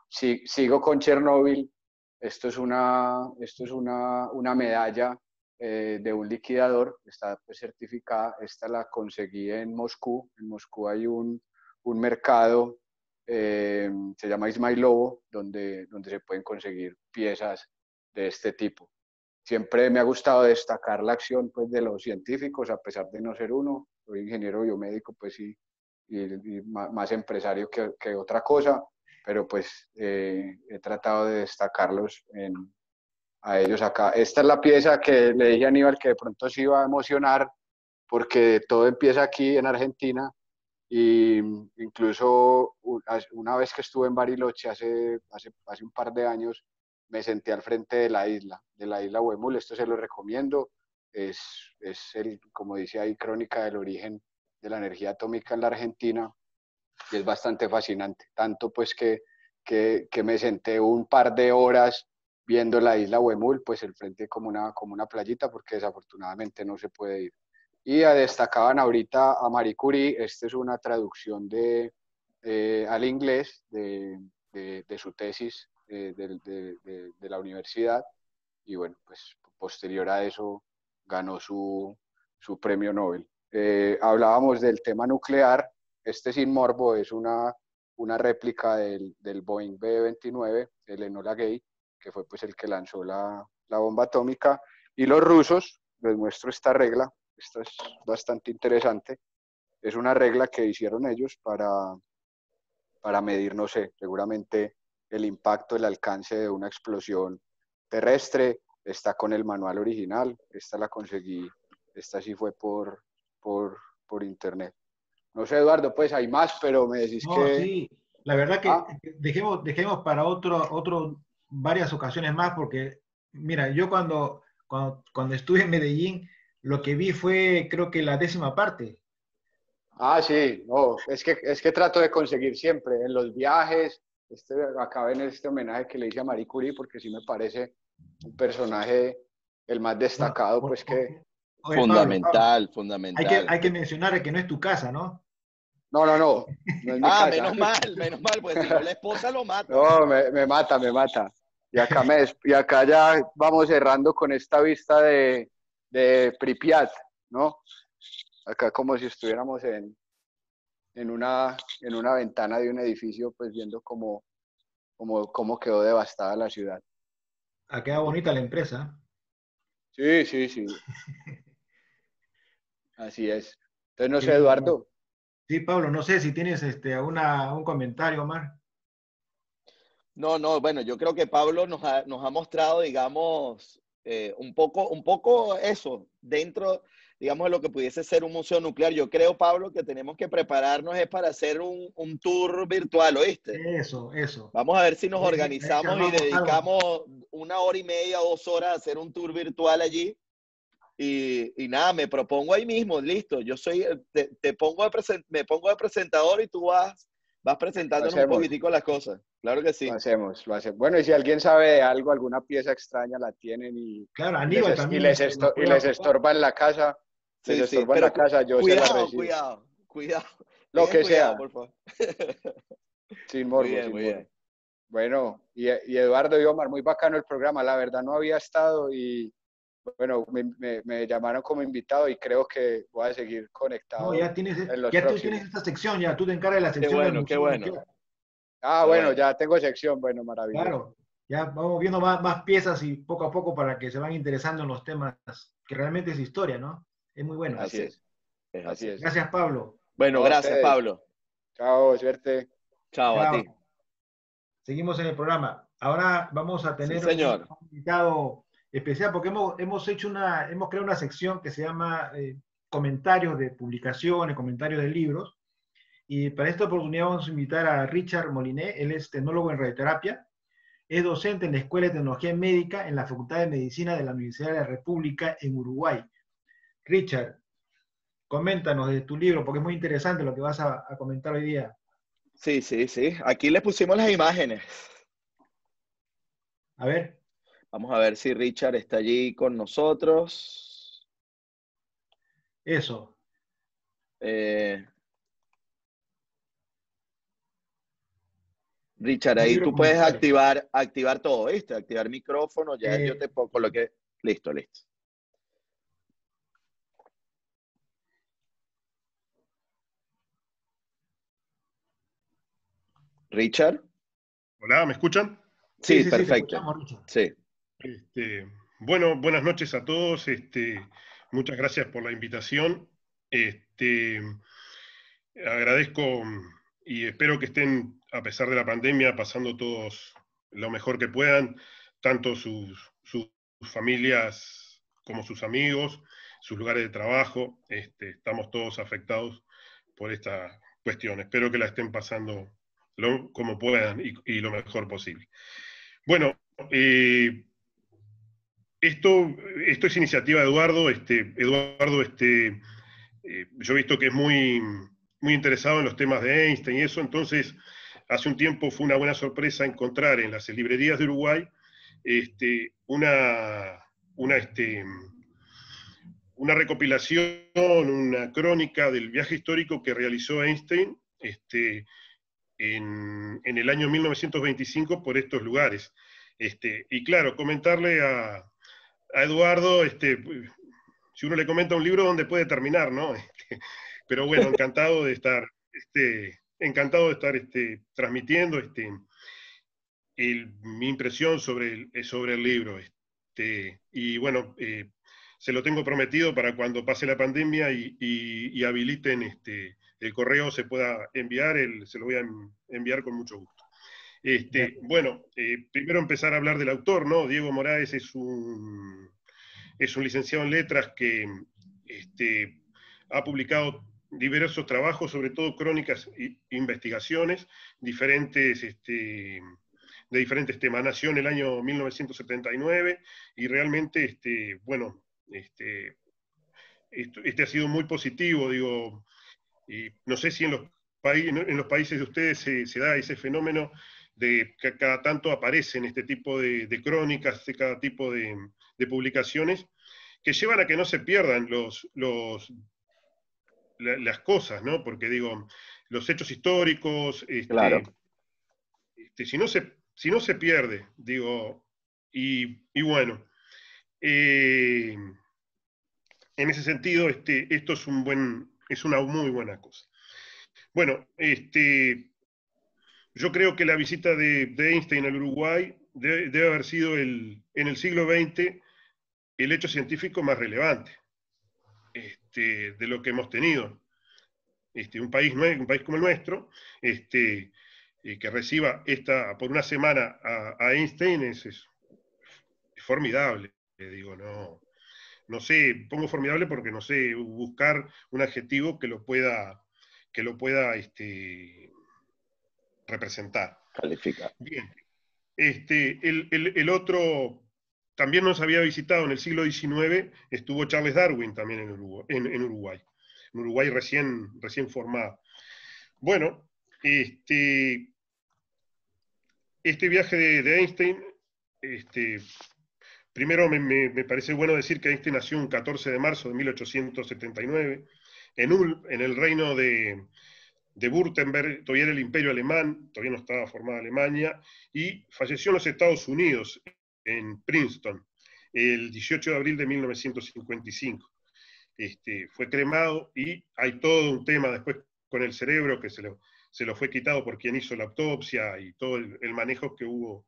Sigo con Chernóbil. Esto es una medalla de un liquidador, está pues, certificada. Esta la conseguí en Moscú. En Moscú hay un mercado, se llama Ismailovo, donde se pueden conseguir piezas de este tipo. Siempre me ha gustado destacar la acción pues, de los científicos, a pesar de no ser uno. Soy ingeniero biomédico, pues sí, y más empresario que otra cosa, pero pues he tratado de destacarlos a ellos acá. Esta es la pieza que le dije a Aníbal que de pronto se iba a emocionar, porque todo empieza aquí en Argentina, y incluso una vez que estuve en Bariloche hace un par de años, me senté al frente de la isla Huemul. Esto se lo recomiendo. Es como dice ahí, crónica del origen de la energía atómica en la Argentina, y es bastante fascinante. Tanto pues que me senté un par de horas viendo la isla Huemul, pues el frente como una playita, porque desafortunadamente no se puede ir. Y destacaban ahorita a Marie Curie. Esta es una traducción al inglés de su tesis de la universidad, y bueno, pues posterior a eso ganó su premio Nobel. Hablábamos del tema nuclear. Este sin morbo es una réplica del Boeing B-29, el Enola Gay, que fue pues el que lanzó la bomba atómica. Y los rusos, les muestro esta regla. Esta es bastante interesante. Es una regla que hicieron ellos para medir, no sé, seguramente el impacto, el alcance de una explosión terrestre. Está con el manual original. Esta la conseguí, esta sí fue por internet. No sé, Eduardo, pues hay más, pero me decís No, que... sí, la verdad que Ah, dejemos para varias ocasiones más, porque, mira, yo cuando estuve en Medellín, lo que vi fue, creo que la 10ª parte. sí, no, es que trato de conseguir siempre en los viajes. Acá en este homenaje que le hice a Marie Curie, porque sí me parece un personaje el más Bueno, destacado, pues que... oye, Pablo, Fundamental, hay fundamental. que mencionar que no es tu casa, ¿no? No, no, no, no es mi Ah, casa. menos mal, pues si no la esposa lo mata. No, me mata, me mata. Y acá ya vamos cerrando con esta vista de Pripyat, ¿no? Acá como si estuviéramos en una ventana de un edificio, pues viendo cómo quedó devastada la ciudad. Ha quedado bonita la empresa. Sí, sí, sí, así es. Entonces, no Qué sé, bien, Omar. Eduardo. Sí, Pablo, no sé si tienes un comentario, Omar. No, no, bueno, yo creo que Pablo nos ha mostrado, digamos, un poco eso, dentro, digamos, de lo que pudiese ser un museo nuclear. Yo creo, Pablo, que tenemos que prepararnos es para hacer un tour virtual, ¿oíste? Eso. Vamos a ver si nos Ahí se organizamos y armamos algo. dedicamos 1 hora y media, 2 horas a hacer un tour virtual allí. Y nada, me propongo ahí mismo, listo. Yo soy, me pongo de presentador y tú vas Lo presentándonos un hacemos, poquitico las cosas. Claro que lo sí. hacemos, lo hacemos. Bueno, y si alguien sabe de algo, alguna pieza extraña la tienen Claro, Aníbal también nos y puede les aportar. estorba en la casa, Sí, sí, en la pero casa, yo se la cuidado, recibo. cuidado, cuidado. Lo Tengan que cuidado, sea, por favor. sin Muy morbo, bien, sin muy morbo. bien. Bueno, y Eduardo y Omar, muy bacano el programa. La verdad no había estado, y bueno, me llamaron como invitado, y creo que voy a seguir No, conectado en los ya tú tienes próximos. esta sección, ya tú te encargas de la Qué sección del bueno, qué Museo bueno, Nuclear. Ah, qué bueno, bueno. ya tengo sección. Bueno, maravilloso. Claro, ya vamos viendo más piezas y poco a poco para que se van interesando en los temas que realmente es historia, ¿no? Es muy Es bueno. Así así, es, es así así. es. Gracias, Pablo. Bueno, No, a gracias, ustedes. Pablo. Chao, suerte. Chao, a Chao. ti. Seguimos en el programa. Ahora vamos a Sí, tener un señor. invitado especial porque hemos creado una sección que se llama comentarios de publicaciones, comentarios de libros. Y para esta oportunidad vamos a invitar a Richard Moliné. Él es tecnólogo en radioterapia. Es docente en la Escuela de Tecnología Médica en la Facultad de Medicina de la Universidad de la República en Uruguay. Richard, coméntanos de tu libro porque es muy interesante lo que vas a comentar hoy día. Sí, sí, sí. Aquí les pusimos las imágenes. A ver. Vamos a ver si Richard está allí con nosotros. Eso. Eh, Richard, Un ahí libro tú puedes comentario. activar todo, ¿viste? Activar micrófono, ya yo te pongo lo que... Listo, listo. Richard. Hola, ¿me escuchan? Sí, Sí, sí, sí, te perfecto. escuchamos, Richard. Sí. Bueno, buenas noches a todos. Muchas gracias por la invitación. Agradezco y espero que estén, a pesar de la pandemia, pasando todos lo mejor que puedan, tanto sus familias como sus amigos, sus lugares de trabajo. Estamos todos afectados por esta cuestión. Espero que la estén pasando como puedan y lo mejor posible. Bueno, esto es iniciativa de Eduardo. Eduardo, yo he visto que es muy interesado en los temas de Einstein y eso, entonces hace un tiempo fue una buena sorpresa encontrar en las librerías de Uruguay una, una, este, una recopilación, una crónica del viaje histórico que realizó Einstein en el año 1925 por estos lugares. Y claro, comentarle a Eduardo, si uno le comenta un libro, ¿dónde puede terminar, no? Pero bueno, encantado de estar transmitiendo mi impresión sobre el libro. Y bueno, se lo tengo prometido para cuando pase la pandemia y habiliten el correo se pueda enviar, se lo voy a enviar con mucho gusto. Bueno, primero empezar a hablar del autor, ¿no? Diego Moraes es un licenciado en letras que ha publicado diversos trabajos, sobre todo crónicas e investigaciones, de diferentes temas. Nació en el año 1979 y realmente, bueno, este ha sido muy positivo, digo, y no sé si en los países de ustedes se da ese fenómeno de que cada tanto aparecen este tipo de crónicas, de cada tipo de publicaciones, que llevan a que no se pierdan las cosas, ¿no? Porque digo, los hechos históricos, Claro. si no se pierde, digo, y bueno, en ese sentido, esto es una muy buena cosa. Bueno, yo creo que la visita de Einstein al Uruguay debe haber sido en el siglo XX el hecho científico más relevante de lo que hemos tenido. Un país como el nuestro, que reciba por una semana a Einstein es formidable. Digo, no sé, pongo formidable porque no sé buscar un adjetivo que lo pueda representar. Califica. Bien. El otro también nos había visitado en el siglo XIX, estuvo Charles Darwin también en Uruguay. En Uruguay recién formado. Bueno, este viaje de Einstein, primero me parece bueno decir que Einstein nació un 14 de marzo de 1879 en Ulm, en el reino de Württemberg, todavía era el imperio alemán, todavía no estaba formada Alemania, y falleció en los Estados Unidos, en Princeton, el 18 de abril de 1955. Fue cremado y hay todo un tema después con el cerebro que se lo fue quitado por quien hizo la autopsia y todo el manejo que hubo,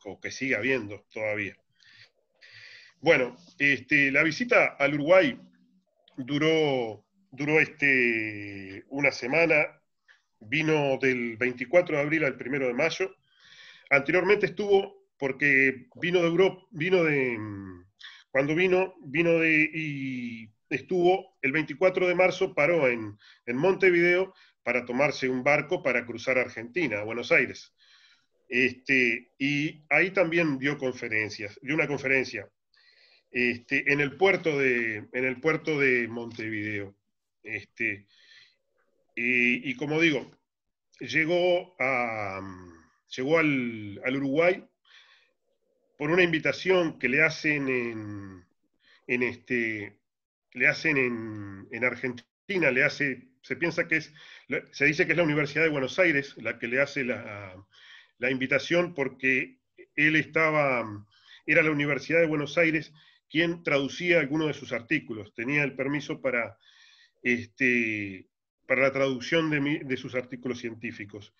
o que sigue habiendo todavía. Bueno, la visita al Uruguay duró una semana, vino del 24 de abril al 1 de mayo. Anteriormente estuvo, porque vino de Europa, cuando y estuvo el 24 de marzo, paró en Montevideo para tomarse un barco para cruzar Argentina, a Buenos Aires. Y ahí también dio una conferencia en el puerto de Montevideo. Y como digo, llegó al Uruguay por una invitación que le hacen en Argentina le hace, se piensa que se dice que es la Universidad de Buenos Aires la que le hace la invitación, porque él era la Universidad de Buenos Aires quien traducía algunos de sus artículos, tenía el permiso para la traducción de sus artículos científicos.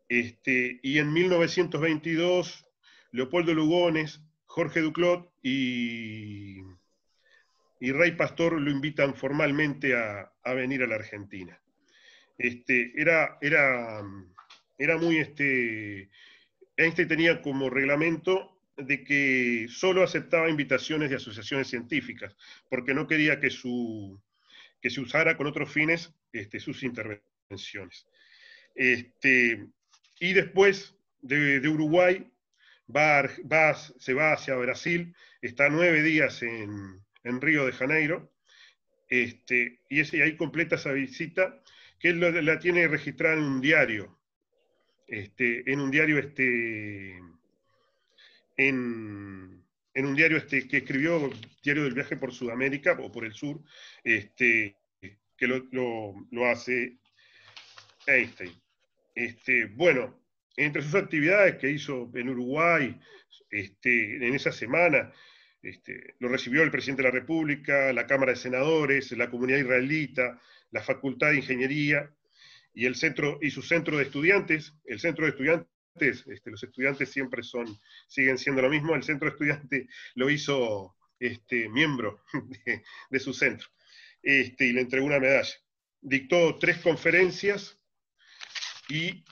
Y en 1922, Leopoldo Lugones, Jorge Duclot y Rey Pastor lo invitan formalmente a venir a la Argentina. Era muy, Einstein tenía como reglamento de que solo aceptaba invitaciones de asociaciones científicas, porque no quería que se usara con otros fines sus intervenciones. Y después de Uruguay se va hacia Brasil, está 9 días en Río de Janeiro, y ahí completa esa visita, que él la tiene registrada en un diario, en un diario que escribió, Diario del Viaje por Sudamérica, o por el sur, que lo hace Einstein. Bueno, entre sus actividades que hizo en Uruguay, en esa semana, lo recibió el presidente de la República, la Cámara de Senadores, la comunidad israelita, la Facultad de Ingeniería y su centro de estudiantes. El centro de estudiantes, los estudiantes siempre siguen siendo lo mismo. El centro de estudiantes lo hizo miembro de su centro, y le entregó una medalla. Dictó 3 conferencias y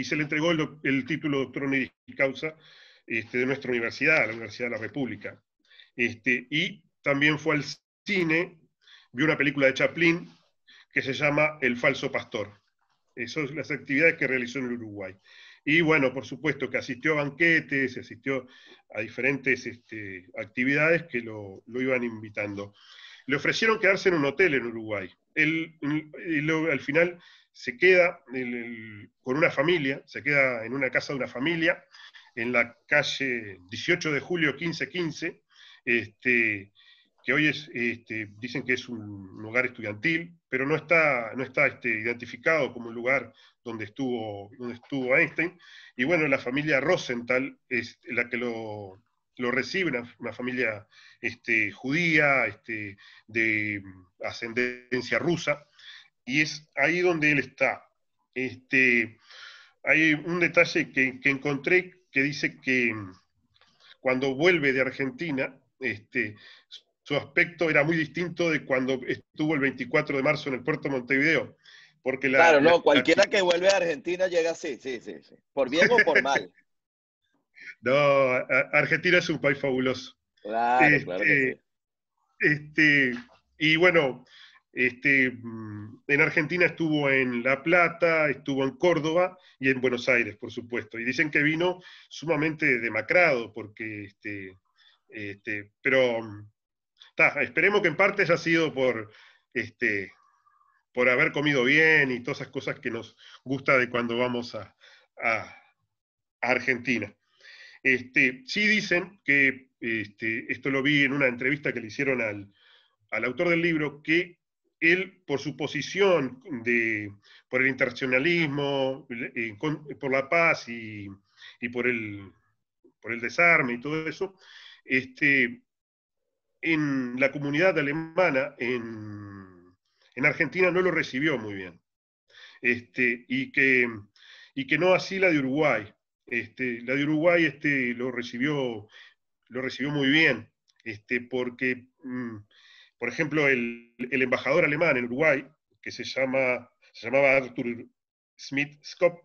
se le entregó el título de doctor honoris causa de nuestra universidad, la Universidad de la República. Y también fue al cine, vio una película de Chaplin que se llama El falso pastor. Esas son las actividades que realizó en el Uruguay. Y bueno, por supuesto que asistió a banquetes, asistió a diferentes actividades que lo iban invitando. Le ofrecieron quedarse en un hotel en Uruguay. Él al final se queda con una familia, se queda en una casa de una familia, en la calle 18 de julio 1515, que hoy dicen que es un lugar estudiantil, pero no está identificado como un lugar donde estuvo Einstein. Y bueno, la familia Rosenthal es la que lo recibe, una familia judía, de ascendencia rusa, y es ahí donde él está. Hay un detalle que encontré que dice que cuando vuelve de Argentina, su aspecto era muy distinto de cuando estuvo el 24 de marzo en el puerto de Montevideo. Porque claro, no, cualquiera que vuelve a Argentina llega así, sí. Por bien o por mal. No, Argentina es un país fabuloso. Claro que sí. Y bueno, en Argentina estuvo en La Plata, estuvo en Córdoba y en Buenos Aires, por supuesto. Y dicen que vino sumamente demacrado, porque pero esperemos que en parte haya sido por haber comido bien y todas esas cosas que nos gusta de cuando vamos a Argentina. Sí dicen que, esto lo vi en una entrevista que le hicieron al autor del libro, que él, por su posición por el internacionalismo, por la paz y por el desarme y todo eso, en la comunidad alemana en Argentina no lo recibió muy bien. Y que no así la de Uruguay. La de Uruguay lo recibió muy bien, porque, por ejemplo, el embajador alemán en Uruguay, que se llamaba Arthur Schmidt-Skop,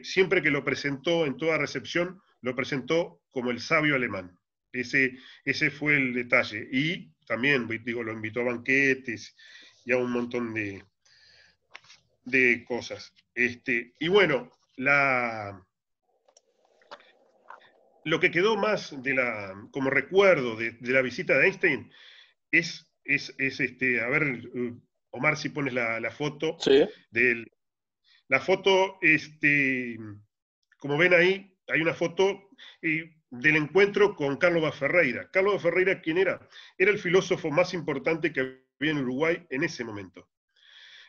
siempre que lo presentó en toda recepción, lo presentó como el sabio alemán. Ese fue el detalle. Y también, digo, lo invitó a banquetes y a un montón de cosas. Y bueno, lo que quedó más como recuerdo de la visita de Einstein es a ver, Omar, si pones la foto. Sí. La foto, como ven ahí, hay una foto, del encuentro con Carlos Vaz Ferreira. Carlos Vaz Ferreira, ¿quién era? Era el filósofo más importante que había en Uruguay en ese momento.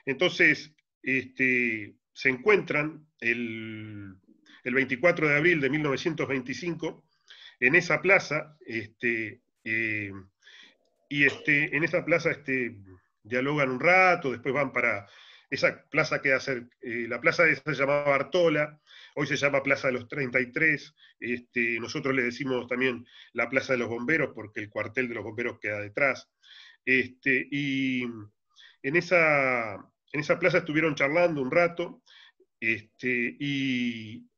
Entonces, se encuentran el 24 de abril de 1925 en esa plaza, en esa plaza dialogan un rato, después van para esa plaza que hace, la plaza esa se llamaba Bartola, hoy se llama Plaza de los 33, nosotros le decimos también la Plaza de los Bomberos porque el cuartel de los bomberos queda detrás, y en esa plaza estuvieron charlando un rato, y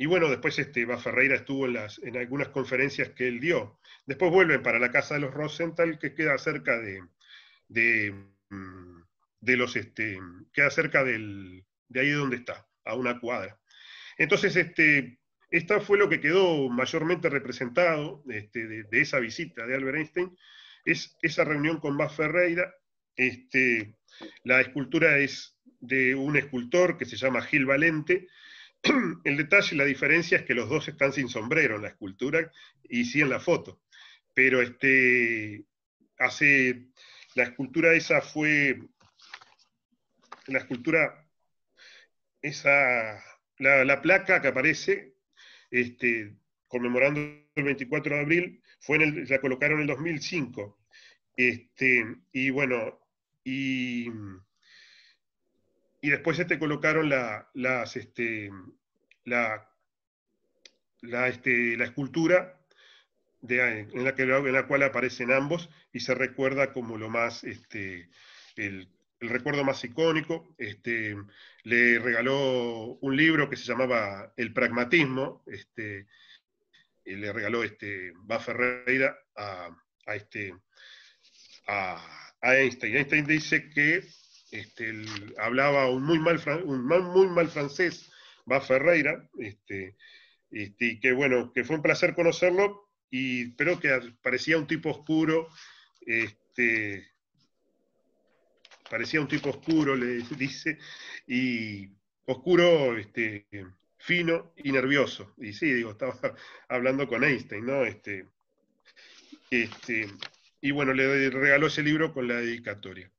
bueno, después Vaz Ferreira estuvo en algunas conferencias que él dio. Después vuelven para la casa de los Rosenthal, que queda cerca queda cerca de ahí donde está, a una cuadra. Entonces, esta fue lo que quedó mayormente representado de esa visita de Albert Einstein, es esa reunión con Vaz Ferreira. La escultura es de un escultor que se llama Gil Valente. El detalle, la diferencia es que los dos están sin sombrero en la escultura y sí en la foto. Pero la escultura esa fue, la escultura esa, la placa que aparece, conmemorando el 24 de abril, la colocaron en el 2005. Y bueno, y después colocaron la escultura en la cual aparecen ambos, y se recuerda como lo más, el recuerdo más icónico. Le regaló un libro que se llamaba El Pragmatismo, y le regaló Vaz Ferreira a Einstein. Einstein dice que hablaba un muy mal francés, Vaz Ferreira, y que bueno, que fue un placer conocerlo, pero que parecía un tipo oscuro, le dice, y oscuro, fino y nervioso. Y sí, digo, estaba hablando con Einstein, ¿no? Y bueno, le regaló ese libro con la dedicatoria.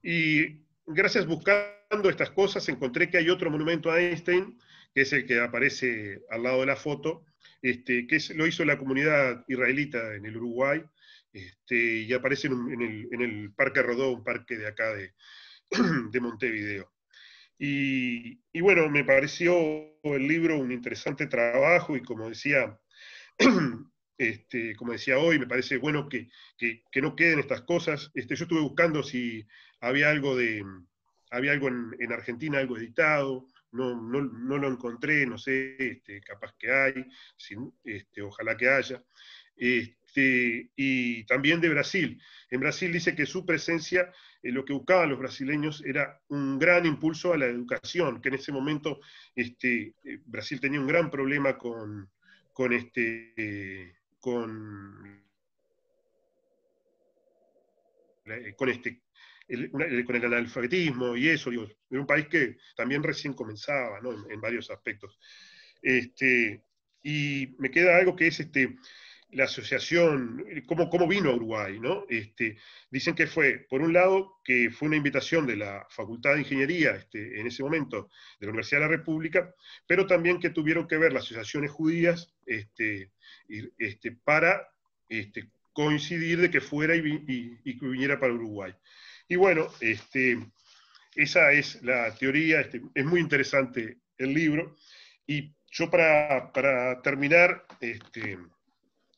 Y gracias, buscando estas cosas, encontré que hay otro monumento a Einstein, que es el que aparece al lado de la foto, que lo hizo la comunidad israelita en el Uruguay, y aparece en el Parque Rodó, un parque de acá de Montevideo. Y bueno, me pareció el libro un interesante trabajo, y como decía hoy, me parece bueno que no queden estas cosas. Yo estuve buscando si había algo en Argentina, algo editado, no lo encontré, no sé, capaz que hay, ojalá que haya. Y también de Brasil. En Brasil dice que su presencia, lo que buscaban los brasileños era un gran impulso a la educación, que en ese momento Brasil tenía un gran problema con el analfabetismo y eso, digo, era un país que también recién comenzaba, ¿no? en varios aspectos. Y me queda algo que es la asociación, cómo vino a Uruguay, ¿no? Dicen que fue, por un lado, que fue una invitación de la Facultad de Ingeniería, en ese momento, de la Universidad de la República, pero también que tuvieron que ver las asociaciones judías para coincidir de que fuera y que viniera para Uruguay. Y bueno, esa es la teoría, es muy interesante el libro, y yo para terminar,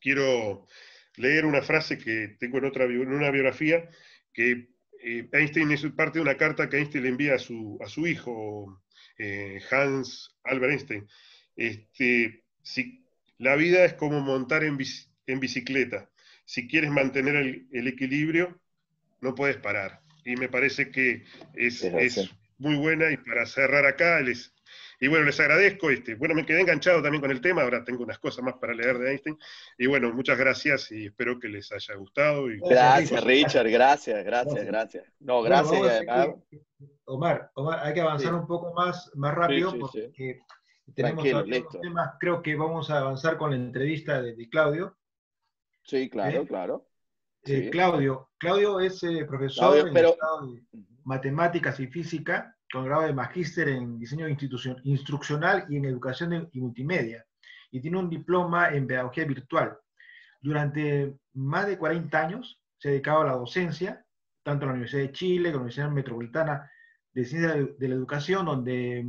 quiero leer una frase que tengo en una biografía, que Einstein es parte de una carta que Einstein le envía a su hijo, Hans Albert Einstein. La vida es como montar en bicicleta. Si quieres mantener el equilibrio, no puedes parar. Y me parece que es muy buena, y para cerrar acá, y bueno, les agradezco, bueno, me quedé enganchado también con el tema, ahora tengo unas cosas más para leer de Einstein, y bueno, muchas gracias, y espero que les haya gustado. Gracias, Richard, gracias. No, gracias. Bueno, Omar, hay que avanzar un poco más rápido, porque Tenemos Tranquilo, todavía unos listo. temas, creo que vamos a avanzar con la entrevista de Claudio. Sí, claro, ¿Eh? claro. Sí. Claudio es Claudio, profesor pero egresado de Matemáticas y Física, con grado de Magíster en Diseño Instruccional y en Educación y Multimedia, y tiene un diploma en Pedagogía Virtual. Durante más de 40 años se ha dedicado a la docencia, tanto en la Universidad de Chile, como en la Universidad Metropolitana de Ciencias de la Educación, donde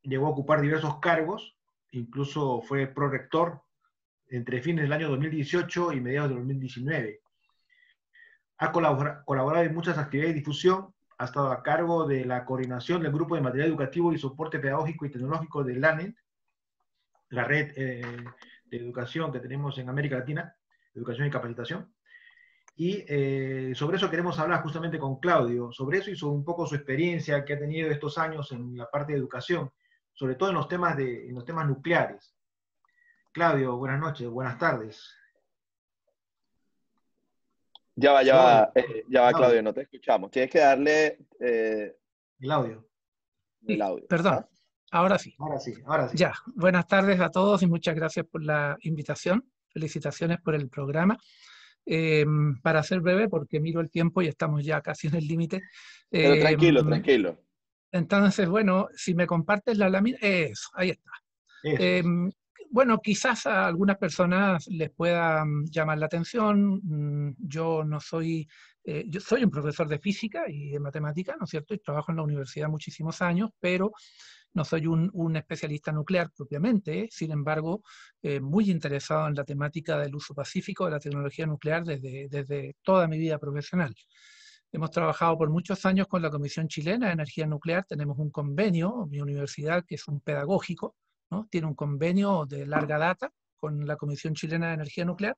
llegó a ocupar diversos cargos, incluso fue prorector entre fines del año 2018 y mediados del 2019. Ha colaborado en muchas actividades de difusión, ha estado a cargo de la coordinación del grupo de material educativo y soporte pedagógico y tecnológico de LANET, la red de educación que tenemos en América Latina, educación y capacitación. Y sobre eso queremos hablar justamente con Claudio, sobre eso y sobre un poco su experiencia que ha tenido estos años en la parte de educación, sobre todo en los temas nucleares. Claudio, buenas noches, buenas tardes. ya va, Claudio. Claudio, no te escuchamos. Tienes que darle El audio. el Sí, audio. perdón, Ajá. ahora sí. Ahora sí. Ya, buenas tardes a todos y muchas gracias por la invitación. Felicitaciones por el programa. Para ser breve, porque miro el tiempo y estamos ya casi en el límite. Pero tranquilo. Entonces, bueno, si me compartes la lámina, eso, ahí está. Bueno, quizás a algunas personas les pueda llamar la atención. Yo no soy, yo soy un profesor de física y de matemática, ¿no es cierto? Y trabajo en la universidad muchísimos años, pero no soy un especialista nuclear propiamente. Sin embargo, muy interesado en la temática del uso pacífico de la tecnología nuclear desde toda mi vida profesional. Hemos trabajado por muchos años con la Comisión Chilena de Energía Nuclear. Tenemos un convenio, mi universidad, que es un pedagógico, ¿no? Tiene un convenio de larga data con la Comisión Chilena de Energía Nuclear,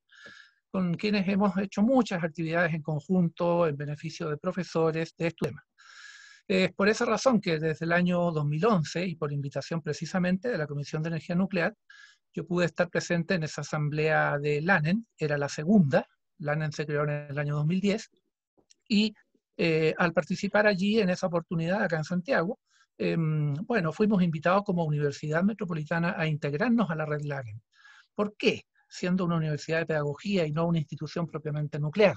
con quienes hemos hecho muchas actividades en conjunto en beneficio de profesores de estos temas. Es por esa razón que desde el año 2011, y por invitación precisamente de la Comisión de Energía Nuclear, yo pude estar presente en esa asamblea de LANEN, era la segunda, LANEN se creó en el año 2010, y al participar allí en esa oportunidad acá en Santiago, bueno, fuimos invitados como Universidad Metropolitana a integrarnos a la red LANEN. ¿Por qué? Siendo una universidad de pedagogía y no una institución propiamente nuclear.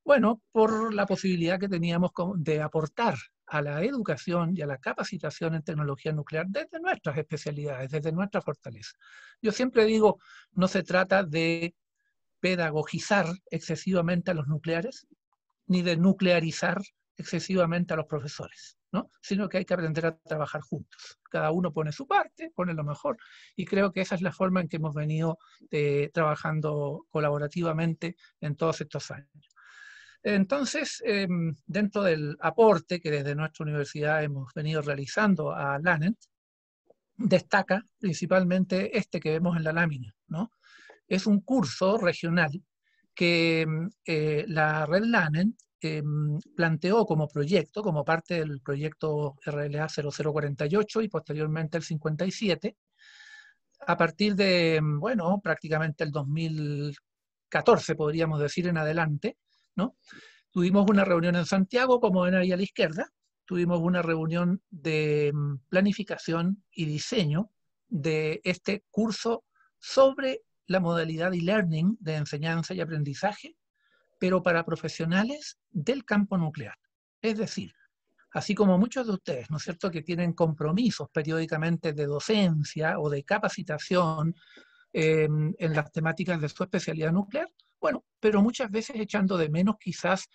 Bueno, por la posibilidad que teníamos de aportar a la educación y a la capacitación en tecnología nuclear desde nuestras especialidades, desde nuestra fortaleza. Yo siempre digo, no se trata de pedagogizar excesivamente a los nucleares, ni de nuclearizar excesivamente a los profesores, ¿no? Sino que hay que aprender a trabajar juntos. Cada uno pone su parte, pone lo mejor, y creo que esa es la forma en que hemos venido trabajando colaborativamente en todos estos años. Entonces, dentro del aporte que desde nuestra universidad hemos venido realizando a LANET, destaca principalmente este que vemos en la lámina, ¿no? Es un curso regional que la red LANET planteó como proyecto, como parte del proyecto RLA 0048 y posteriormente el 57, a partir de, bueno, prácticamente el 2014, podríamos decir, en adelante, ¿no? Tuvimos una reunión en Santiago, como ven ahí a la izquierda, tuvimos una reunión de planificación y diseño de este curso sobre la modalidad e-learning de enseñanza y aprendizaje, pero para profesionales del campo nuclear. Es decir, así como muchos de ustedes, ¿no es cierto?, que tienen compromisos periódicamente de docencia o de capacitación en las temáticas de su especialidad nuclear, bueno, pero muchas veces echando de menos quizás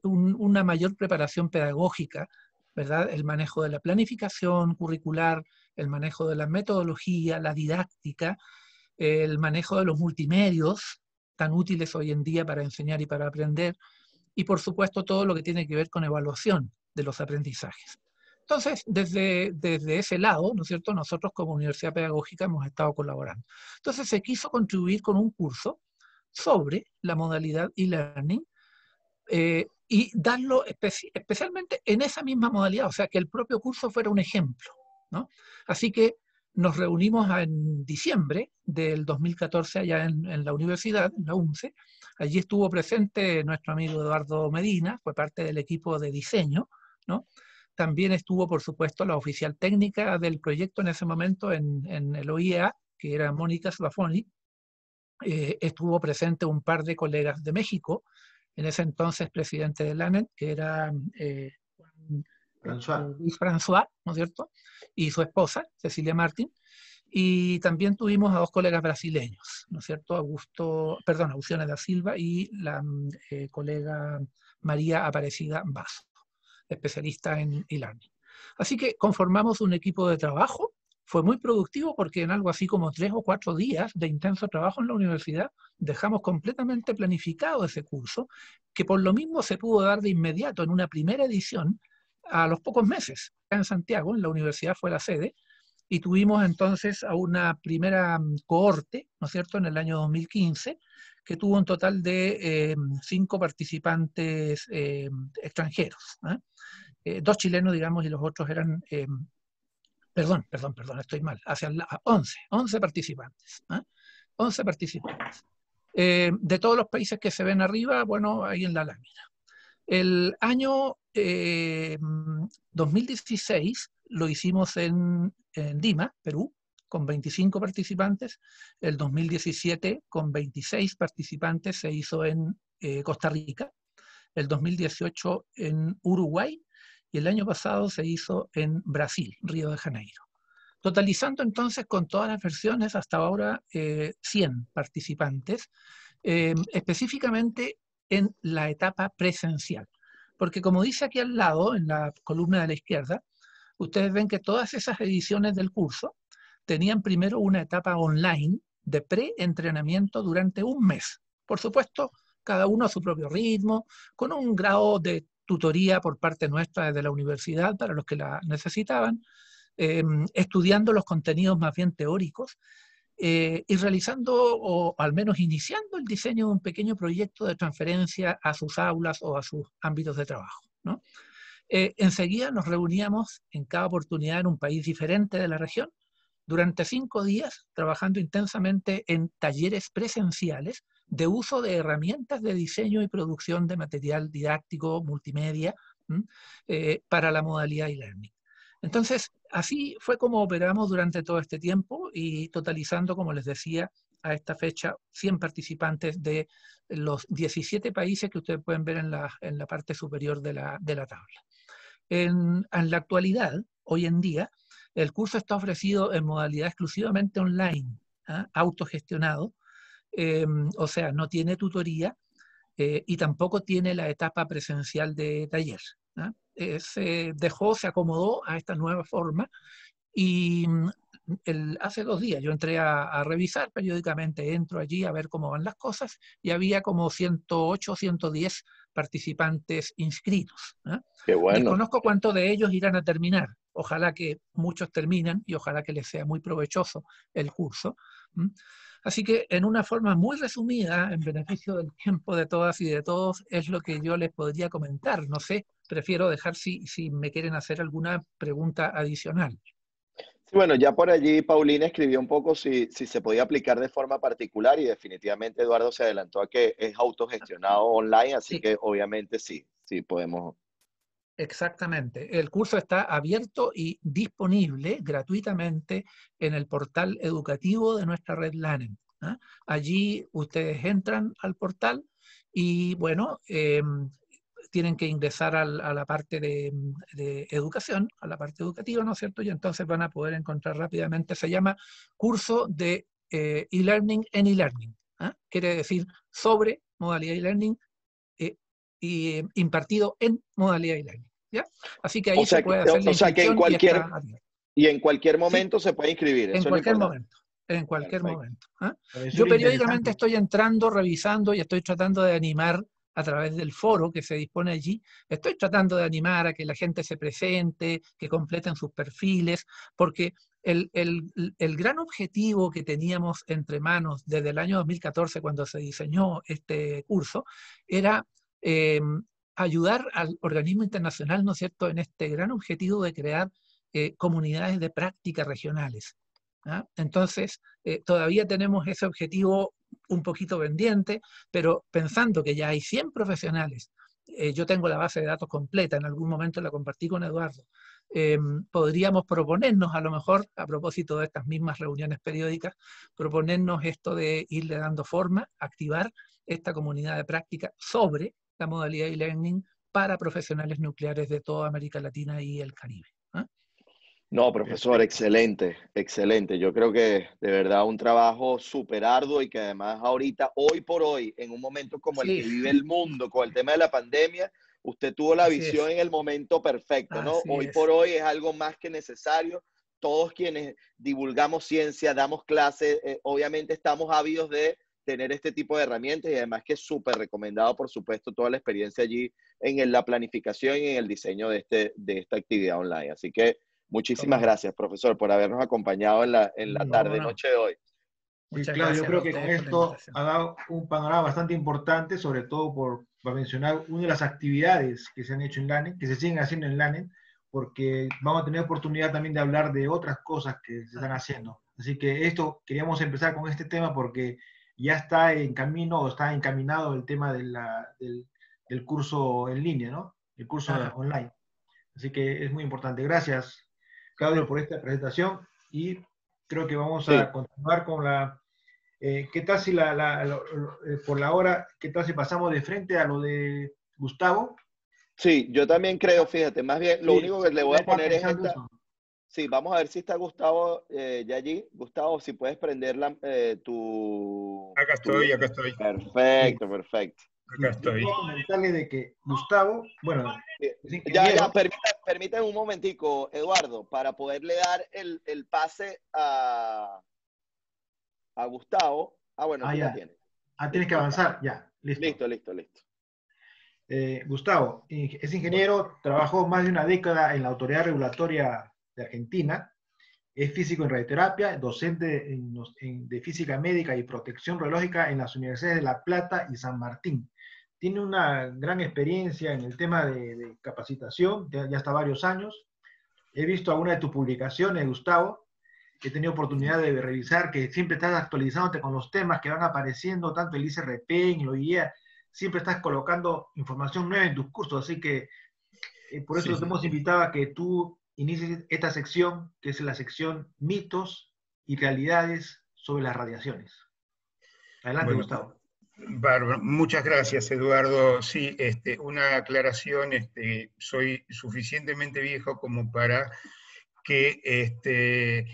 una mayor preparación pedagógica, ¿verdad? El manejo de la planificación curricular, el manejo de la metodología, la didáctica, el manejo de los multimedios tan útiles hoy en día para enseñar y para aprender, y por supuesto todo lo que tiene que ver con evaluación de los aprendizajes. Entonces, desde ese lado, ¿no es cierto?, nosotros como Universidad Pedagógica hemos estado colaborando. Entonces se quiso contribuir con un curso sobre la modalidad e-learning y darlo especialmente en esa misma modalidad, o sea, que el propio curso fuera un ejemplo, ¿no? Así que nos reunimos en diciembre del 2014 allá en la universidad, en la UNCE. Allí estuvo presente nuestro amigo Eduardo Medina, fue parte del equipo de diseño, ¿no? también estuvo, por supuesto, la oficial técnica del proyecto en ese momento en el OIEA, que era Mónica Sbafoni. Estuvo presente un par de colegas de México, en ese entonces presidente de LANET, que era Luis François, ¿no es cierto? Y su esposa, Cecilia Martín. Y también tuvimos a dos colegas brasileños, ¿no es cierto? Aucione da Silva y la colega María Aparecida Basso, especialista en e-learning. Así que conformamos un equipo de trabajo. Fue muy productivo porque en algo así como 3 o 4 días de intenso trabajo en la universidad dejamos completamente planificado ese curso, que por lo mismo se pudo dar de inmediato en una primera edición a los pocos meses. Acá en Santiago, en la universidad fue la sede, y tuvimos entonces a una primera cohorte, ¿no es cierto?, en el año 2015, que tuvo un total de 5 participantes extranjeros. 2 chilenos, digamos, y los otros eran, perdón, estoy mal, 11 participantes. 11 participantes. De todos los países que se ven arriba, bueno, ahí en la lámina. El año 2016 lo hicimos en Lima, Perú, con 25 participantes. El 2017, con 26 participantes, se hizo en Costa Rica. El 2018 en Uruguay. Y el año pasado se hizo en Brasil, Río de Janeiro. Totalizando entonces con todas las versiones hasta ahora 100 participantes, específicamente en la etapa presencial. Porque como dice aquí al lado, en la columna de la izquierda, ustedes ven que todas esas ediciones del curso tenían primero una etapa online de pre-entrenamiento durante un mes. Por supuesto, cada uno a su propio ritmo, con un grado de tutoría por parte nuestra desde la universidad para los que la necesitaban, estudiando los contenidos más bien teóricos, y realizando, o al menos iniciando, el diseño de un pequeño proyecto de transferencia a sus aulas o a sus ámbitos de trabajo, ¿no? Enseguida nos reuníamos en cada oportunidad en un país diferente de la región, durante 5 días, trabajando intensamente en talleres presenciales de uso de herramientas de diseño y producción de material didáctico, multimedia, para la modalidad e-learning. Entonces, así fue como operamos durante todo este tiempo y totalizando, como les decía, a esta fecha 100 participantes de los 17 países que ustedes pueden ver en la parte superior de la tabla. En la actualidad, hoy en día, el curso está ofrecido en modalidad exclusivamente online, autogestionado, o sea, no tiene tutoría y tampoco tiene la etapa presencial de taller. Se acomodó a esta nueva forma y hace 2 días yo entré a revisar periódicamente, entro allí a ver cómo van las cosas y había como 108, 110 participantes inscritos. Qué bueno. Desconozco cuántos de ellos irán a terminar. Ojalá que muchos terminen y ojalá que les sea muy provechoso el curso. Así que en una forma muy resumida, en beneficio del tiempo de todas y de todos, es lo que yo les podría comentar. No sé, prefiero dejar si me quieren hacer alguna pregunta adicional. Sí, bueno, ya por allí Paulina escribió un poco si se podía aplicar de forma particular y definitivamente Eduardo se adelantó a que es autogestionado online, así Sí. Que obviamente sí podemos. Exactamente. El curso está abierto y disponible gratuitamente en el portal educativo de nuestra red LANET. Allí ustedes entran al portal y, bueno, tienen que ingresar a la parte de educación, a la parte educativa, ¿no es cierto? Y entonces van a poder encontrar rápidamente, se llama curso de e-learning en e-learning. Quiere decir sobre modalidad e-learning y impartido en modalidad e-learning. ¿Ya? Así que ahí se puede hacer la inscripción y en cualquier momento se puede inscribir. En cualquier momento. En cualquier momento. Yo periódicamente estoy entrando, revisando y estoy tratando de animar a través del foro que se dispone allí, estoy tratando de animar a que la gente se presente, que completen sus perfiles, porque el gran objetivo que teníamos entre manos desde el año 2014, cuando se diseñó este curso, era ayudar al organismo internacional, ¿no es cierto?, en este gran objetivo de crear comunidades de práctica regionales. Entonces, todavía tenemos ese objetivo un poquito pendiente, pero pensando que ya hay 100 profesionales yo tengo la base de datos completa, en algún momento la compartí con Eduardo. Podríamos proponernos, a lo mejor, a propósito de estas mismas reuniones periódicas, proponernos esto de irle dando forma, activar esta comunidad de práctica sobre la modalidad e-learning para profesionales nucleares de toda América Latina y el Caribe. No, profesor, excelente, excelente. Yo creo que de verdad un trabajo súper arduo y que además ahorita, hoy por hoy, en un momento como el que vive el mundo con el tema de la pandemia, usted tuvo la visión en el momento perfecto, ¿no? Hoy por hoy es algo más que necesario. Todos quienes divulgamos ciencia, damos clases, obviamente estamos ávidos de tener este tipo de herramientas y además que es súper recomendado, por supuesto, toda la experiencia allí en la planificación y en el diseño de esta actividad online. Así que muchísimas gracias, profesor, por habernos acompañado en la tarde-noche de hoy. Sí, claro, yo creo que con esto ha dado un panorama bastante importante, sobre todo por mencionar una de las actividades que se han hecho en LANET, que se siguen haciendo en LANET, porque vamos a tener oportunidad también de hablar de otras cosas que se están haciendo. Así que esto, queríamos empezar con este tema porque ya está en camino o está encaminado el tema del curso en línea, ¿no? El curso online. Así que es muy importante. Gracias, Claudio, por esta presentación y creo que vamos a continuar con la... ¿qué tal si por la hora, qué tal si pasamos de frente a lo de Gustavo? Sí, yo también creo, fíjate, más bien lo único que le voy a poner es esta... Sí, vamos a ver si está Gustavo ya allí. Gustavo, si puedes prender tu... Acá estoy. Perfecto, perfecto. Acá estoy. Quiero comentarle de que Gustavo, bueno... Ya, permítame un momentico, Eduardo, para poderle dar el pase a Gustavo. Bueno, tú ya tienes. Tienes que avanzar, ya. Listo. Gustavo es ingeniero, trabajó más de una década en la Autoridad Regulatoria de Argentina, es físico en radioterapia, docente de física médica y protección radiológica en las universidades de La Plata y San Martín. Tiene una gran experiencia en el tema de capacitación, ya hasta varios años. He visto algunas de tus publicaciones, Gustavo. He tenido oportunidad de revisar que siempre estás actualizándote con los temas que van apareciendo, tanto el ICRP, en el OIEA, siempre estás colocando información nueva en tus cursos, así que por eso te hemos invitado a que tú inicies esta sección, que es la sección mitos y realidades sobre las radiaciones. Adelante, Gustavo. Bárbaro. Muchas gracias, Eduardo. Sí, una aclaración, soy suficientemente viejo como para que